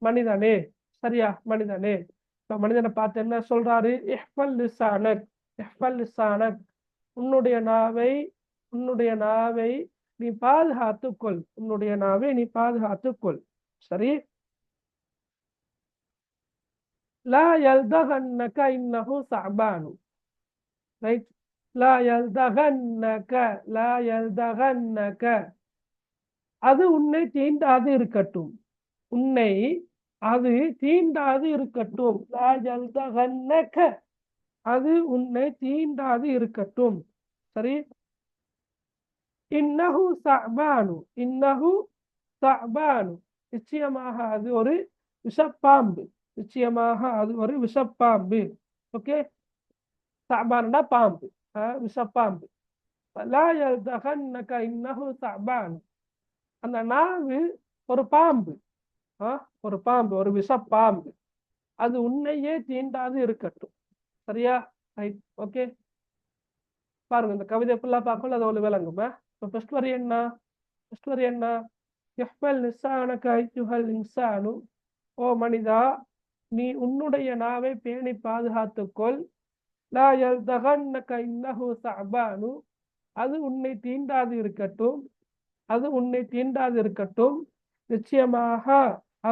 மனிதனே. சரியா? மனிதனே. இப்ப மனிதனை பார்த்து என்ன சொல்றாரு? இஹ்ஃபல் லிசானக், இஹ்ஃபல் லிசானக், உன்னுடைய நாவை, உன்னுடைய நாவை நீ பாதுகாத்துக்கொள், உன்னுடைய நாவை நீ பாதுகாத்துக்கொள். சரி. லா யல்தகன்னக இன்னஹு ஸஅபானு. ரைட். லா யல்தகன்னக, லா யல்தகன்னக, அது உன்னை தீண்டாது இருக்கட்டும், உன்னை அது தீண்டாது இருக்கட்டும். லா யல்தகன்னக, அது உன்னை தீண்டாது இருக்கட்டும். சரி. இன்னஹு ஸஅபானு, இன்னஹு ஸஅபானு, நிச்சயமாக அது ஒரு விஷப்பாம்பு, நிச்சயமாக அது ஒரு விஷப்பாம்பு. ஓகே, ஸஅபான்டா பாம்பு, விஷப்பாம்பு. லா யல்தகன்னக இன்னஹு ஸஅபானு, அந்த நாவு ஒரு பாம்பு, ஒரு பாம்பு, ஒரு விஷப்பாம்பு, அது உன்னையே தீண்டாது இருக்கட்டும். சரியா? ரைட். ஓகே, பாருங்க இந்த கவிதை ஃபுல்லா பார்க்கல, அது ஒரு விளங்குமா? இப்போ ஃபர்ஸ்ட் வரி என்ன? ஃபர்ஸ்ட் வரி என்ன? இஹ்ஃபல் லிசானக அய்யுஹல் இன்சானு, ஓ மனிதா, நீ உன்னுடைய நாவை பேணி பாதுகாத்துக்கொள். லா யல்தகன்னக இன்னஹு ஸஅபானு, அது உன்னை தீண்டாது இருக்கட்டும், அது உன்னை தீண்டாது இருக்கட்டும். நிச்சயமாக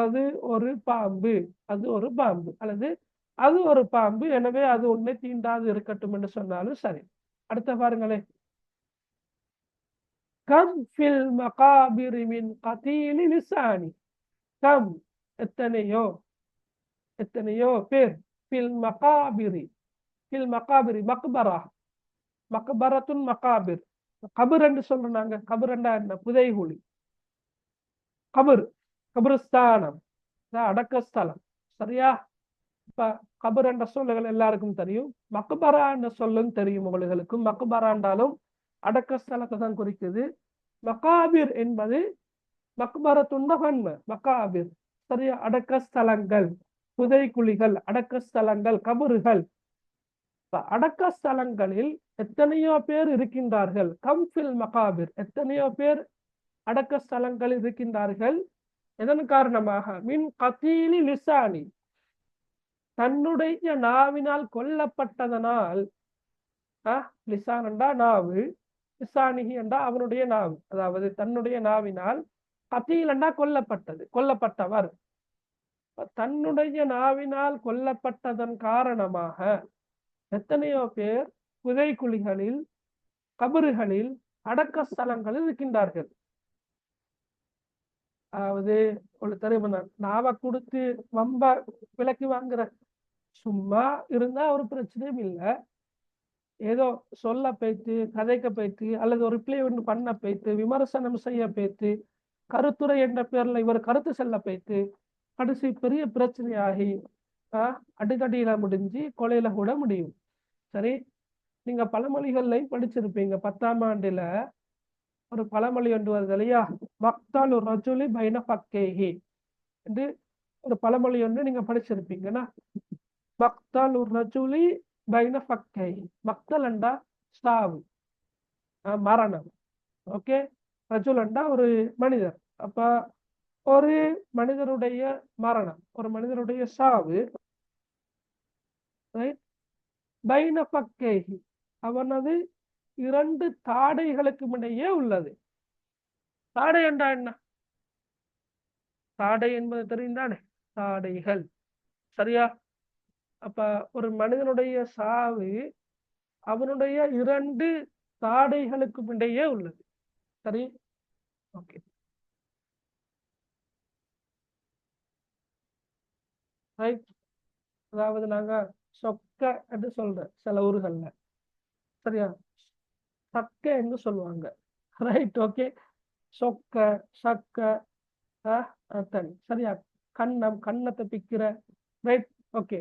அது ஒரு பாம்பு, அது ஒரு பாம்பு, அல்லது அது ஒரு பாம்பு, எனவே அது உன்னை தீண்டாது இருக்கட்டும் என்று சொன்னாலும் சரி. அடுத்த பாருங்களே, கம் ஃபில் மகாபிரி மின் கதீலி லிசானி. கம் எத்தனையோ, எத்தனையோ பேர், ஃபில் மகாபிரி, ஃபில் மகாபிரி மக்பரா, மக்பரத்துன் மகாபிர், கபர் என்று சொல்றாங்க. கபர் என்றா என்ன? புதைகுழி. கபர், கபருஸ்தானம், அடக்கஸ்தலம். சரியா? இப்ப கபர் என்ற சொல்லுகள் எல்லாருக்கும் தெரியும். மக்பரா என்ற சொல்லும் தெரியும் உங்களுக்கும். மக்பரா என்றாலும் அடக்கஸ்தலத்தை தான் குறிக்குது. மகாபிர் என்பது மக்பரத்துன் மகாபிர். சரியா? அடக்கஸ்தலங்கள், புதைக்குழிகள், அடக்கஸ்தலங்கள், கபறுகள். அடக்கஸ்தலங்களில் எத்தனையோ பேர் இருக்கின்றார்கள். கம்ஃபில் மகாபிர், எத்தனையோ பேர் அடக்கஸ்தலங்களில் இருக்கின்றார்கள். எதன் காரணமாக? மின் கதீலி லிசானி, தன்னுடைய நாவினால் கொல்லப்பட்டதனால். லிசான் என்றா நாவு, லிசானிஹி என்றா அவனுடைய நாவு, அதாவது தன்னுடைய நாவினால். கதீல் என்றா கொல்லப்பட்டது, கொல்லப்பட்டவர். தன்னுடைய நாவினால் கொல்லப்பட்டதன் காரணமாக எத்தனையோ பேர் புதைக்குழிகளில், கபறுகளில், அடக்க ஸ்தலங்களில் இருக்கின்றார்கள். அதாவது ஒரு தெரியுமா, நாவை கொடுத்து வம்ப விலக்கி வாங்குற. சும்மா இருந்தா ஒரு பிரச்சனையும் இல்லை. ஏதோ சொல்ல போய்த்து, கதைக்க போய்த்து, அல்லது ஒரு ரிப்ளை ஒன்று பண்ண போய்த்து, விமர்சனம் செய்ய போய்த்து, கருத்துரை என்ற பேர்ல இவர் கருத்து செல்ல போய்த்து, கடைசி பெரிய பிரச்சனையாகி அடிதடியில முடிஞ்சு கொலையில கூட முடியும். சரி, நீங்க பழமொழிகள்லையும் படிச்சிருப்பீங்க. 10ஆம் ஆண்டுல ஒரு பழமொழி ஒன்று வருது இல்லையா? மக்தாலு ரஜுலி பைன ஃபக்கேஹி என்று ஒரு பழமொழி ஒன்று நீங்க படிச்சிருப்பீங்கன்னா. மக்தாலு ரஜுலி பைன ஃபக்கேஹி, மக்தல் என்றா சாவு, மரணம். ஓகே, ரஜுல் என்றா ஒரு மனிதர். அப்ப ஒரு மனிதருடைய மரணம், ஒரு மனிதருடைய சாவு, பைன ஃபக்கேஹி, அவனது 2 தாடைகளுக்கு இடையே உள்ளது. தாடை என்றா என்ன? தாடை என்பது தெரிந்தானே, தாடைகள். சரியா? அப்ப ஒரு மனிதனுடைய சாவு அவனுடைய 2 தாடைகளுக்கு இடையே உள்ளது. சரி, ஓகே. ரைட். அதாவது நாங்க சொக்க என்று சொல்றேன் சில ஊர்கள்ல. சரியா? சக்க என்று சொல்லுவாங்க. Right, okay. சொக்க, சக்க, சரியா? கண்ணம், கண்ணத்தை பிக்கிற. Right, okay.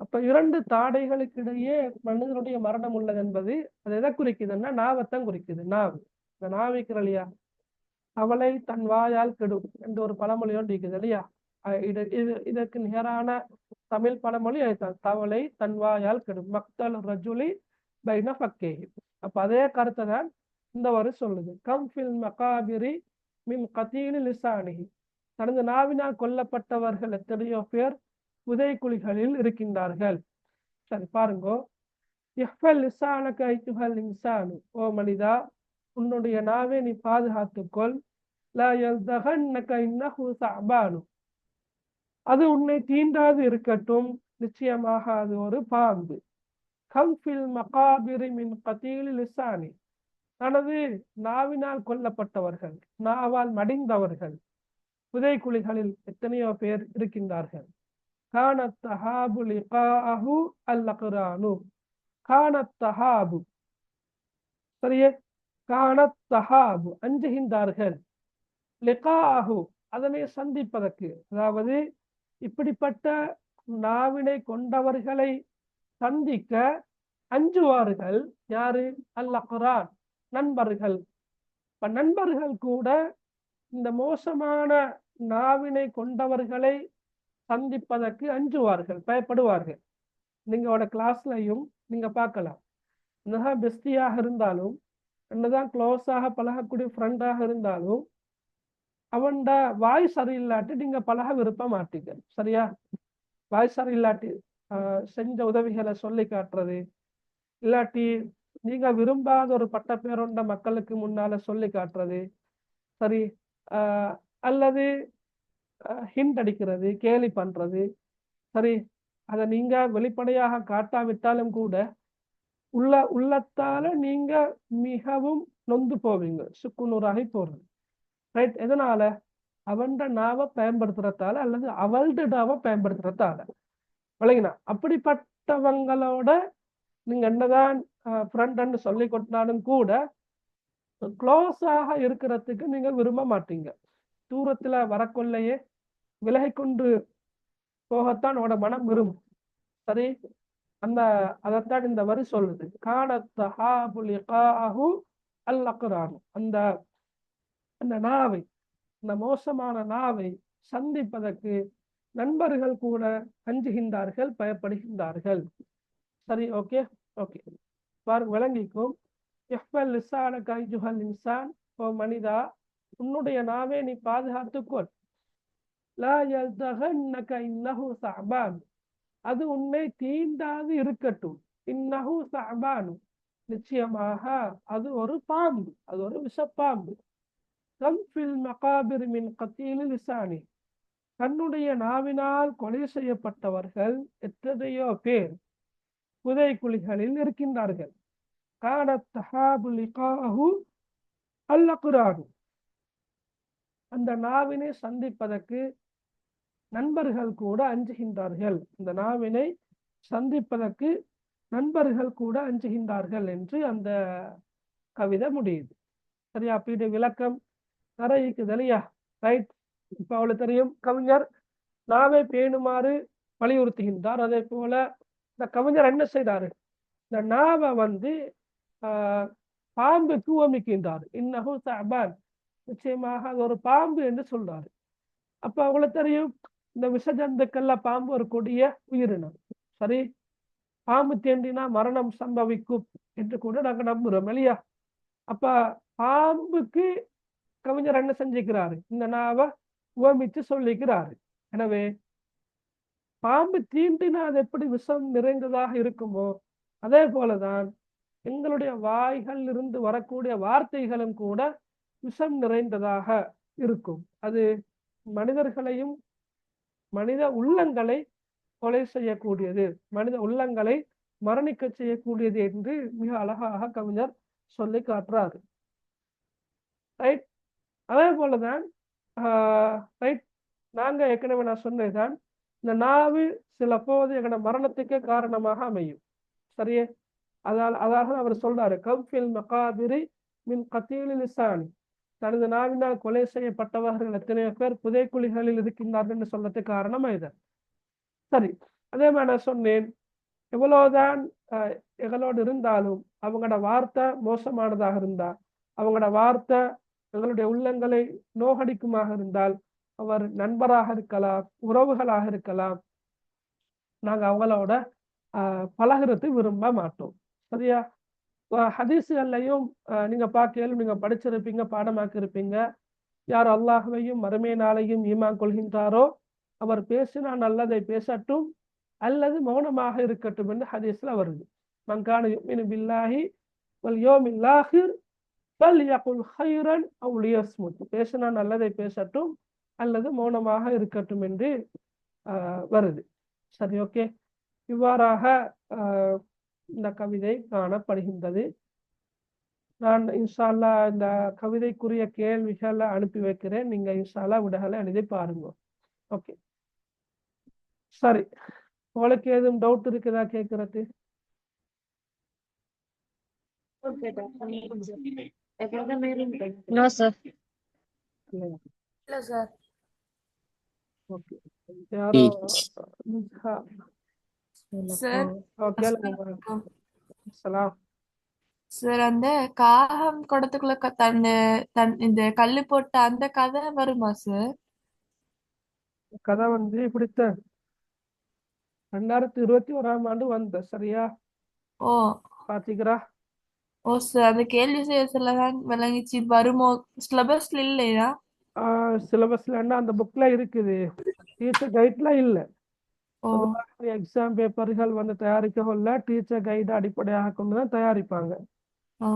அப்ப 2 தாடைகளுக்கு இடையே மனிதனுடைய மரணம் உள்ளது என்பது அது எதை குறிக்குதுன்னா நாவைத்தான் குறிக்குது. நாவு, இந்த நாவிக்கிற இல்லையா, அவளை தன் வாயால் கெடும் என்று ஒரு பழமொழி ஒன்று இருக்குது இல்லையா? இதற்கு நிகரான தமிழ் பழமொழி அதுதான், தவளை தன் வாயால் கெடும். மக்தல் ரஜுலி பைன ஃபக்கேஹி. அப்ப அதே கருத்தை தான் இந்த வரை சொல்லுது. கம் ஃபில் மகாபிரி மின் கதீலி லிசானிஹி, தனது நாவினால் கொல்லப்பட்டவர்கள் எத்தனையோ பேர் புதைக்குழிகளில் இருக்கின்றார்கள். சரி, பாருங்கோ. இஃபல் லிசானக ஐயுஹல் இன்சானு, ஓ மனிதா, உன்னுடைய நாவை நீ பாதுகாத்துக்கொள். லா யல்தகன்னக இன்னஹு தஅபானு, அது உன்னை தீண்டாது இருக்கட்டும், நிச்சயமாக அது ஒரு பாம்பு. கம் ஃபில் மகாபிரி மின் கதீலி லிசானி, தனது நாவினால் கொல்லப்பட்டவர்கள், நாவால் மடிந்தவர்கள் புதைக்குழிகளில் எத்தனையோ பேர் இருக்கின்றார்கள். கானத் தஹாபு லிகாஅஹு அல்-அக்ரானு, கானத் தஹாபு, சரியே, கானத் தஹாபு அஞ்சுகின்றார்கள், லிகாஅஹு அதனை சந்திப்பதற்கு. அதாவது இப்படிப்பட்ட நாவினை கொண்டவர்களை சந்திக்க அஞ்சுவார்கள். யாரு? அல்-அக்ரான், நண்பர்கள். இப்ப நண்பர்கள் கூட இந்த மோசமான நாவினை கொண்டவர்களை சந்திப்பதற்கு அஞ்சுவார்கள், பயப்படுவார்கள். நீங்களோட கிளாஸ்லையும் நீங்க பார்க்கலாம். என்னதான் பெஸ்டியாக இருந்தாலும், என்னதான் க்ளோஸாக பழகக்கூடிய ஃப்ரெண்டாக இருந்தாலும், அவன்ட வாய் சரியில்லாட்டி நீங்க பழக விருப்ப மாட்டீங்க. சரியா? வாய் சரியில்லாட்டி செஞ்ச உதவிகளை சொல்லி காட்டுறது, இல்லாட்டி நீங்க விரும்பாத ஒரு பட்ட பேரொண்ட மக்களுக்கு முன்னால சொல்லி காட்டுறது, சரி, அல்லது ஹிண்ட் அடிக்கிறது, கேலி பண்றது, சரி, அதை நீங்க வெளிப்படையாக காட்டாவிட்டாலும் கூட உள்ளத்தால நீங்க மிகவும் நொந்து போவீங்க, சுக்குநூறாகி போறது. ரைட்? எதனால? அவன்ட நாவை பயன்படுத்துறதால அல்லது அவள்ட நாவை பயன்படுத்துறதால. விளங்கினா? அப்படிப்பட்டவங்களோட நீங்க என்னதான் ஃப்ரெண்ட் சொல்லி கொண்டாலும் கூட க்ளோஸாக இருக்கிறதுக்கு நீங்க விரும்ப மாட்டீங்க. தூரத்துல வரக்கொள்ளையே விலகி கொண்டு போகத்தான் உங்களோட மனம் விரும்பும். சரி? அதைத்தான் இந்த வரி சொல்லுது. அந்த நாவை, இந்த மோசமான நாவை சந்திப்பதற்கு நண்பர்கள் கூட அஞ்சுகின்றார்கள், பயப்படுகின்றார்கள். சரி? ஓகே ஓகே, பாருங்க, விளங்கிக்கும். இன்சான், ஓ மனிதா, உன்னுடைய நாவை நீ பாதுகாத்துக்கொள். லா யல்தகன்னக இன்னஹு சஅபான், அது உன்னை தீண்டாது இருக்கட்டும். இன்னஹு சஅபான், நிச்சயமாக அது ஒரு பாம்பு, அது ஒரு விஷப்பாம்பு. கம் ஃபில் மகாபிர் மின் கத்தீல் லிசானி, தன்னுடைய நாவினால் கொலை செய்யப்பட்டவர்கள் எத்தனையோ பேர் புதை குழிகளில் இருக்கின்றார்கள். கானத் தஹாபு லிகாஹு அல்-அக்ரான், அந்த நாவினை சந்திப்பதற்கு நண்பர்கள் கூட அஞ்சுகின்றார்கள். இந்த நாவினை சந்திப்பதற்கு நண்பர்கள் கூட அஞ்சுகின்றார்கள் என்று அந்த கவிதை முடியுது. சரியா? அப்படி விளக்கம் நிறைய இல்லையா? ரைட்? இப்ப அவளுக்கு தெரியும், கவிஞர் நாவை பேணுமாறு வலியுறுத்துகின்றார். அதே போல இந்த கவிஞர் என்ன செய்தாரு? இந்த நாவை பாம்புக்கு உவமிக்கின்றார். இன்னஹு சஅபான், நிச்சயமாக அது ஒரு பாம்பு என்று சொல்றாரு. அப்ப அவங்களுக்கு தெரியும், இந்த விஷஜந்துக்கள்ல பாம்பு ஒரு கொடிய உயிரினம். சரி? பாம்பு தீண்டினா மரணம் சம்பவிக்கும் என்று கூட நாங்க நம்புறோம் இல்லையா? அப்ப பாம்புக்கு கவிஞர் என்ன செஞ்சுக்கிறாரு? இந்த நாவை உவமிச்சு சொல்லிக்கிறாரு. எனவே பாம்பு தீண்டினா அது எப்படி விஷம் நிறைந்ததாக இருக்குமோ, அதே போலதான் எங்களுடைய வாய்கள் இருந்து வரக்கூடிய வார்த்தைகளும் கூட விஷம் நிறைந்ததாக இருக்கும். அது மனிதர்களையும் மனித உள்ளங்களை கொலை செய்யக்கூடியது, மனித உள்ளங்களை மரணிக்க செய்யக்கூடியது என்று மிக அழகாக கவிஞர் சொல்லி காட்டுறாரு. ரைட்? அதே போலதான் ரைட், நாங்க ஏற்கனவே நான் சொன்னதுதான், இந்த நாவு சில போது எங்களோட மரணத்துக்கு காரணமாக அமையும். சரியே? அதாக அவர் சொல்றாரு, கம்ஃபில் மகாபிரி மின் கத்தீல் லிசானி, தனது நாவினால் கொலை செய்யப்பட்டவர்கள் எத்தனையோ பேர் புதைக்குழிகளில் இருக்கின்றார்கள் சொல்றதுக்கு காரணம் இது. சரி, அதே மாதிரி நான் சொன்னேன், எவ்வளவுதான் எங்களோடு இருந்தாலும் அவங்களோட வார்த்தை மோசமானதாக இருந்தா, அவங்களோட வார்த்தை எங்களுடைய உள்ளங்களை நோகடிக்குமாக இருந்தால், அவர் நண்பராக இருக்கலாம், உறவுகளாக இருக்கலாம், நாங்க அவங்களோட பழகிறது விரும்ப மாட்டோம். சரியா? ஹதீஸுகள்லையும் நீங்க பார்க்கலும், நீங்க படிச்சிருப்பீங்க, பாடமாக்கி இருப்பீங்க, யார் அல்லாஹ்வையும் மறுமை நாளையும் ஈமான் கொள்கின்றாரோ அவர் பேசினா நல்லதை பேசட்டும் அல்லது மௌனமாக இருக்கட்டும் என்று ஹதீஸ்ல வருது. மன் கான யுமினு பில்லாஹி வல் யௌமில் ஆகிர் ஃபல்யகுல் கைரன் அவ் லியஸ்முத், பேசினா நல்லதை பேசட்டும் அல்லது மௌனமாக இருக்கட்டும் என்று வருது. சரி, ஓகே. இவ்வாறாக இந்த கவிதை காணப்படுகின்றது. நான் இன்ஷா அல்லாஹ் இந்த கவிதைக்குரிய கேள்விகளை அனுப்பி வைக்கிறேன். நீங்க இன்ஷா அல்லாஹ் விடைகளை எழுதி பாருங்க. ஓகே, சரி. உங்களுக்கு ஏதும் டவுட் இருக்குதா கேட்கறது? No, sir. இல்ல சார். ஓகே, யாரோ சார், ஓகே. சலாம். சார், அந்த காகம் குடத்துக்குள்ள இந்த கல்லு போட்ட அந்த கதை வருமா சார்? கதை இப்படித்தான் 2021 வந்த. சரியா? ஓ பாத்தீங்களா? ஓ சார், அந்த கேள்வி செய்யறதுலதான் விளங்கிச்சு. வருமோ? சிலபஸ்ல இல்லையா? சிலபஸ்ல என்ன அந்த புக்ல இருக்குது, டீச்சர் கைட்ல இல்ல. ஓ எக்ஸாம் பேப்பர்கள் தயாரிக்க கொள்ள டீச்சர் கைடு அடிப்படையாக கொண்டுதான் தயாரிப்பாங்க. ஓ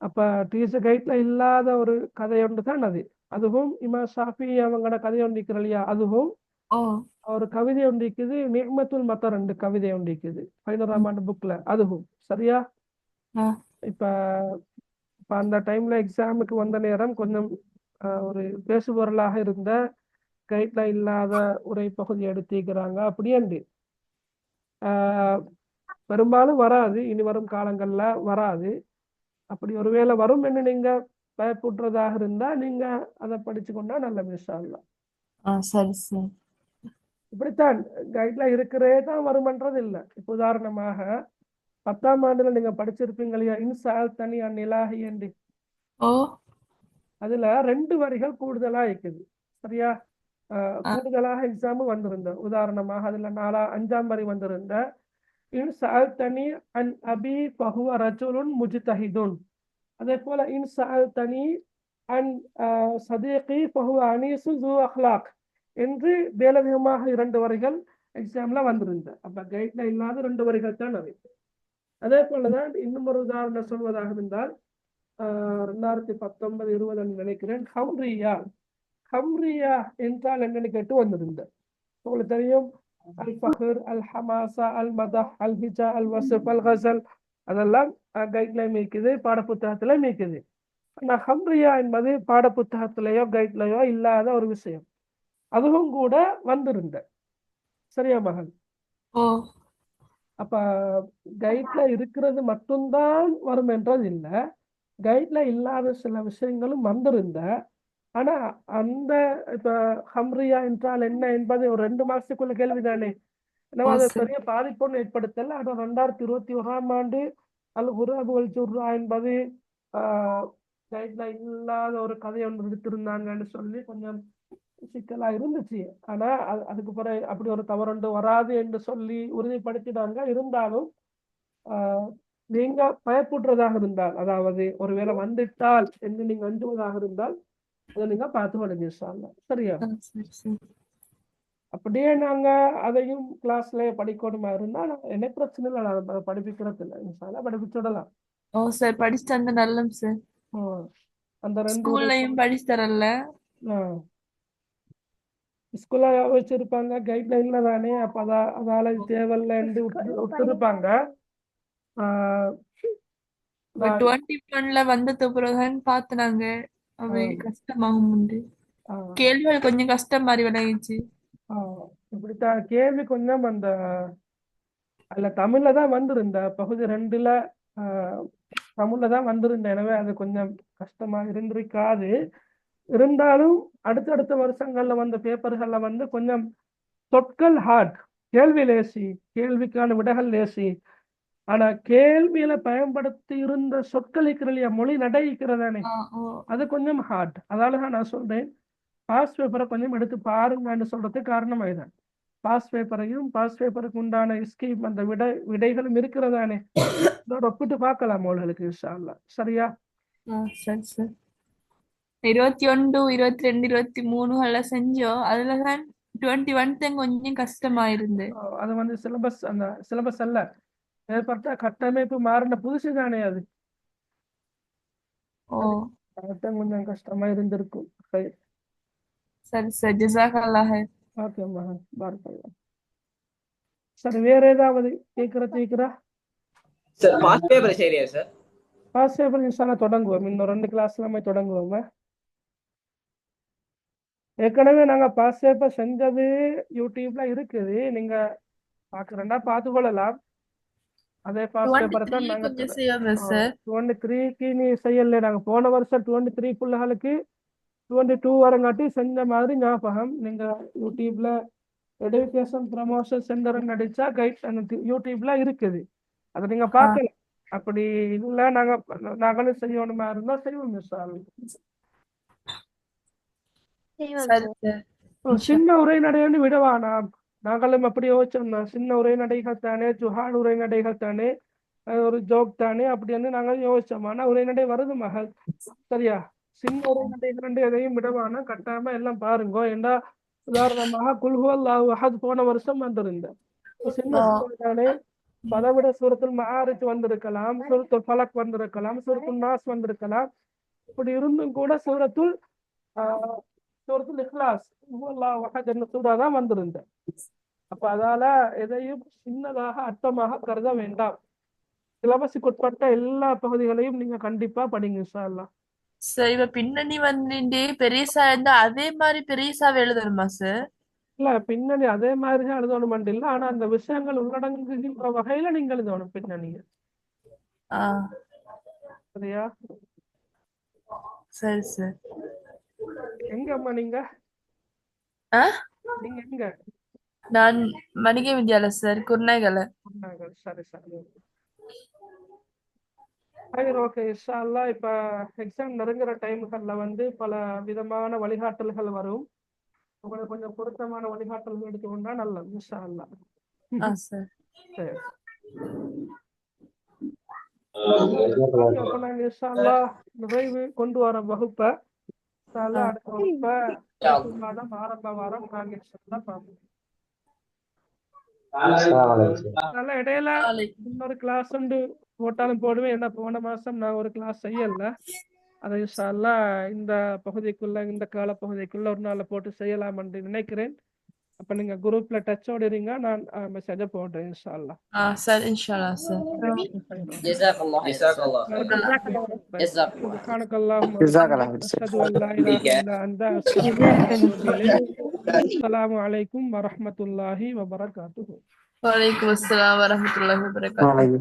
அப்ப டீச்சர் கைட்ல இல்லாத ஒரு கதை ஒன்று தான் அது. அதுவும் இமாம் ஷாஃபி அவங்களோட கதை ஒன்று இருக்கிற இல்லையா, அதுவும் ஓ ஒரு கவிதை ஒன்று இருக்குது, நிஅமத்துல் மத்தர் ரெண்டு கவிதை ஒன்று இருக்குது 11ஆம் ஆண்டு புக்ல, அதுவும் சரியா. ஆ இப்ப இப்ப அந்த டைம்ல எக்ஸாமுக்கு வந்த நேரம் கொஞ்சம் ஒரு பேசுபொருளாக இருந்த கைட்ல இல்லாத உரை பகுதி எடுத்திருக்கிறாங்க அப்படியே. பெரும்பாலும் வராது, இனி வரும் காலங்கள்ல வராது. அப்படி ஒருவேளை வரும் என்று நீங்க பயப்படுறதாக இருந்தா நீங்க அதை படிச்சு கொண்டா நல்ல விஷயம். சரி சரி. இப்படித்தான் கைட்ல இருக்கிறதே தான் வருமன்றது இல்லை. இப்போ உதாரணமாக 10ஆம் ஆண்டுல நீங்க படிச்சிருப்பீங்க இல்லையா, இன்சால் தனி அந்நிலாகி என்று, ஓ அதுல 2 வரிகள் கூடுதலா இருக்குது சரியா. கூடுதலாக எக்ஸாம் வந்திருந்த, உதாரணமாக அதுல 5ஆம் வரி வந்திருந்த இன்சால் தனி அன் அபி ஃபஹுவ ரஜுலுன் முஜ்தஹிதுன், அதே போல இன்சால் தனி அன் சதீகி ஃபஹுவ அனீசு து அஹ்லாக் என்று மேலதிகமாக 2 வரிகள் எக்ஸாம்ல வந்திருந்த. அப்ப கைட்ல இல்லாத 2 வரிகள் தான் அவை. அதே போலதான் இன்னும் ஒரு உதாரணம் சொல்வதாக இருந்தால் 2019-20 நினைக்கிறேன், ஹம்ரியா என்றால் என்னன்னு கேட்டு வந்திருந்த. உங்களுக்கு தெரியும், அல் ஃபஹர், அல் ஹமாசா, அல் மதஹ், அல் ஹிஜா, அல் வஸ்ஃப், அல் கஸல், அதெல்லாம் கைட்லையும் இருக்குது, பாடப்புத்தகத்திலையும் இருக்குது. ஆனா ஹம்ரியா என்பது பாடப்புத்தகத்திலேயோ கைட்லையோ இல்லாத ஒரு விஷயம், அதுவும் கூட வந்திருந்த. சரியா மகன்? ஓ அப்ப கைட்ல இருக்கிறது மட்டும்தான் வரும் என்றது இல்லை, கைட்ல இல்லாத சில விஷயங்களும் வந்திருந்த. ஆனா அந்த இப்ப ஹம்ரியா என்றால் என்ன என்பது ஒரு 2 மாசத்துக்குள்ள கேள்விதானே, எனவே அது சரி. பெரிய பாதிப்பொன்று ஏற்படுத்தல. ஆனா 2021ஆம் ஆண்டு அல் குராப் வல் ஜுர்ரா என்பது கைட்ல இல்லாத ஒரு கதையை ஒன்று எடுத்திருந்தாங்கன்னு சொல்லி கொஞ்சம் சிக்கலா இருந்துச்சு. ஆனா அதுக்கு பிறகு அப்படி ஒரு தவறு வராது என்று சொல்லி உறுதிப்படுத்தினாங்க. இருந்தாலும் நீங்க பயப்படுறதாக இருந்தால், அதாவது ஒருவேளை வந்துட்டால் என்று நீங்க அஞ்சுவதாக இருந்தால் அதை நீங்க பார்த்து வழங்கிச்சாங்க சரியா. சரி சரி. அப்படியே நாங்க அதையும் கிளாஸ்ல படிக்கணுமா இருந்தா எனக்கு பிரச்சனை இல்லை, நான் அதை படிப்பிக்கிறது இல்லை, இன்ஷால்லா படிப்பிச்சுடலாம். ஓ சார் படிச்சு தந்த நல்லம் சார். அந்த 2 ஸ்கூல்லையும் படிச்சு தரல. ஸ்கூல்ல வச்சிருப்பாங்க கைட்லைன்ல தானே, அப்ப அதால தேவையில்லைன்னு விட்டுருப்பாங்க. 21ல வந்தது பிறகுதான் பார்த்துனாங்க அவை கஷ்டமாகும் உண்டு. கேள்விகள் கொஞ்சம் கஷ்டம் மாதிரி விளங்கிச்சு. இப்படித்தான் கேள்வி கொஞ்சம் அந்த அதுல தமிழ்ல தான் வந்திருந்த பகுதி 2ல தமிழ்ல தான் வந்திருந்த, எனவே அது கொஞ்சம் கஷ்டமா இருந்திருக்காது. இருந்தாலும் அடுத்தடுத்த வருஷங்கள்ல வந்த பேப்பர்கள்ல வந்து கொஞ்சம் சொற்கள் ஹார்ட், கேள்வி லேசி, கேள்விக்கான விடைகள் லேசி. ஆனா கேள்வியில பயன்படுத்தி இருந்த சொற்கள் இருக்கிற மொழி நடைக்கிறதானே, அது கொஞ்சம் ஹார்ட். அதாலதான் நான் சொல்றேன், பாஸ் பேப்பரை கொஞ்சம் எடுத்து பாருங்கன்னு சொல்றதுக்கு காரணம் அதுதான். பாஸ் பேப்பரையும் பாஸ் பேப்பருக்கு உண்டான ஸ்கீம் அந்த விடைகளும் இருக்கிறதானே, அதோட ஒப்பிட்டு பார்க்கலாம் அவர்களுக்கு இன்ஷா அல்லாஹ். சரியா? சரி சார். 21, 22, 23 செஞ்சோம். அதுலதான் 21 தான் கொஞ்சம் கஷ்டமா இருந்து. அது வந்து சிலபஸ், அந்த சிலபஸ் அல்ல, ஏற்பட்ட கட்டமைப்பு மாறின புதுசு தானே அது. அதுதான் கொஞ்சம் கஷ்டமா இருந்திருக்கும். சரி சார், ஜஸாக்கல்லாஹ். ஓகே மகன், பாரக்கல்லாஹ். சரி, வேற ஏதாவது கேக்குறா? சார் பாஸ் பேப்பர் சரியா சார்? பாஸ் பேப்பர் இன்ஷால்லா தொடங்குவோம், இன்னும் 2 கிளாஸ்ல தொடங்குவோம். ஏற்கனவே நாங்க பாஸ் பேப்பர் செஞ்சது யூடியூப்ல இருக்குது, நீங்க பாக்குறேன்னா பார்த்து கொள்ளலாம். அதே பாஸ் பேப்பரை தான் நாங்க 23க்கு நீ செய்யல, நாங்க போன வருஷம் 23 பிள்ளைகளுக்கு 22 வரங்காட்டி செஞ்ச மாதிரி ஞாபகம். நீங்க யூடியூப்ல எடுகேஷன் ப்ரமோஷன் சென்டர் அடிச்சா கைட் யூடியூப்ல இருக்குது, அதை நீங்க பார்க்கலாம். அப்படி இல்ல நாங்களும் செய்யணுமா இருந்தா செய்வோம். சின்ன உரைநடைன்னு விடவானா, நாங்களும் அப்படி யோசிச்சோம், சின்ன உரைநடைகள் தானே, ஜுஹான் உரைநடைகள் தானே, ஒரு ஜோக் தானே அப்படின்னு நாங்கள் யோசிச்சோம். ஆனா உரைநடை வருது மகள், சரியா? சின்ன உரைநடைகள் எதையும் விடவானா, கட்டாயமா எல்லாம் பாருங்க. ஏன்னா உதாரணமாக குல்ஹு அல்லாஹு அஹத் போன வருஷம் வந்திருந்த சின்ன தானே, பலவிட சூரத்துல் மஆரிஜ் வந்திருக்கலாம், சூரத்துல் ஃபலக் வந்திருக்கலாம், சூரத்துல் நாஸ் வந்திருக்கலாம். இப்படி இருந்தும் கூட சூரத்துல் சூரத்துல் இக்லாஸ் அல்லாஹ் வஹத் என்ற சூறா தான் வந்திருந்தேன். அப்ப அதால எதையும் சின்னதாக அர்த்தமாக கருத வேண்டாம். சிலபஸுக்கு உட்பட்ட எல்லா பகுதிகளையும் நீங்க கண்டிப்பா படிங்க இன்ஷா அல்லாஹ். சார் இவ பின்னணி வந்துட்டு பெரியசா இருந்தா அதே மாதிரி பெரியசாவை எழுதணுமா சார்? இல்ல பின்னணி அதே மாதிரி தான் எழுதணும் இல்லை, ஆனா அந்த விஷயங்கள் உள்ளடங்குகின்ற வகையில நீங்க எழுதணும் பின்னணிய. ஆ சரியா? சரி சார். எங்கம்மா நீங்க ஆ நீங்க எங்க? நான் மணிக வித்யாலயா சார், குருநாகல. சொன்னாங்க. சரி சரி. சரி ஓகே இன்ஷா அல்லாஹ். இப்ப எக்ஸாம் நெருங்குற டைம்கள்ல வந்து பல விதமான வழிகாட்டல்கள் வரும். உங்களுக்கு கொஞ்சம் பொருத்தமான வழிகாட்டல்கள் எடுத்துக்கொண்டா நல்லது இன்ஷா அல்லாஹ். ஆ சார். சரி. அப்ப நாங்க இன்ஷா அல்லாஹ் நிறைவு கொண்டு வர வகுப்பை இன்ஷா அல்லாஹ் அடுத்த வகுப்பை ஏப்ரல் மாதம் ஆரம்ப வாரம் நாங்க இன்ஷா அல்லாஹ் பார்ப்போம். அதனால இடையில நாளைக்கு. இன்னொரு கிளாஸ் உண்டு போட்டாலும் போடுவேன். ஏன்னா போன மாசம் நான் ஒரு கிளாஸ் செய்யல. அதை இன்ஷா அல்லாஹ் இந்த பகுதிக்குள்ள இந்த கால பகுதிக்குள்ள ஒரு நாள் போட்டு செய்யலாம் என்று நினைக்கிறேன். அப்ப நீங்க குரூப்ல டச்சோட இருங்க, நான் மெசேஜ போடுறேன் இன்ஷா அல்லாஹ். ஆ சார் இன்ஷால்லா சார். ஜஸாக்கல்லாஹ் ஜஸாக்கல்லாஹ் سبحانك اللهم جزاك الله وبحمدك خير. أشهد أن لا إله إلا أنت أستغفرك وأتوب إليك. السلام عليكم ورحمة الله وبركاته. வலைக்கும் அஸ்ஸலாம் வரஹ்மத்துல்லாஹி வபரகாத்துஹு. وعليكم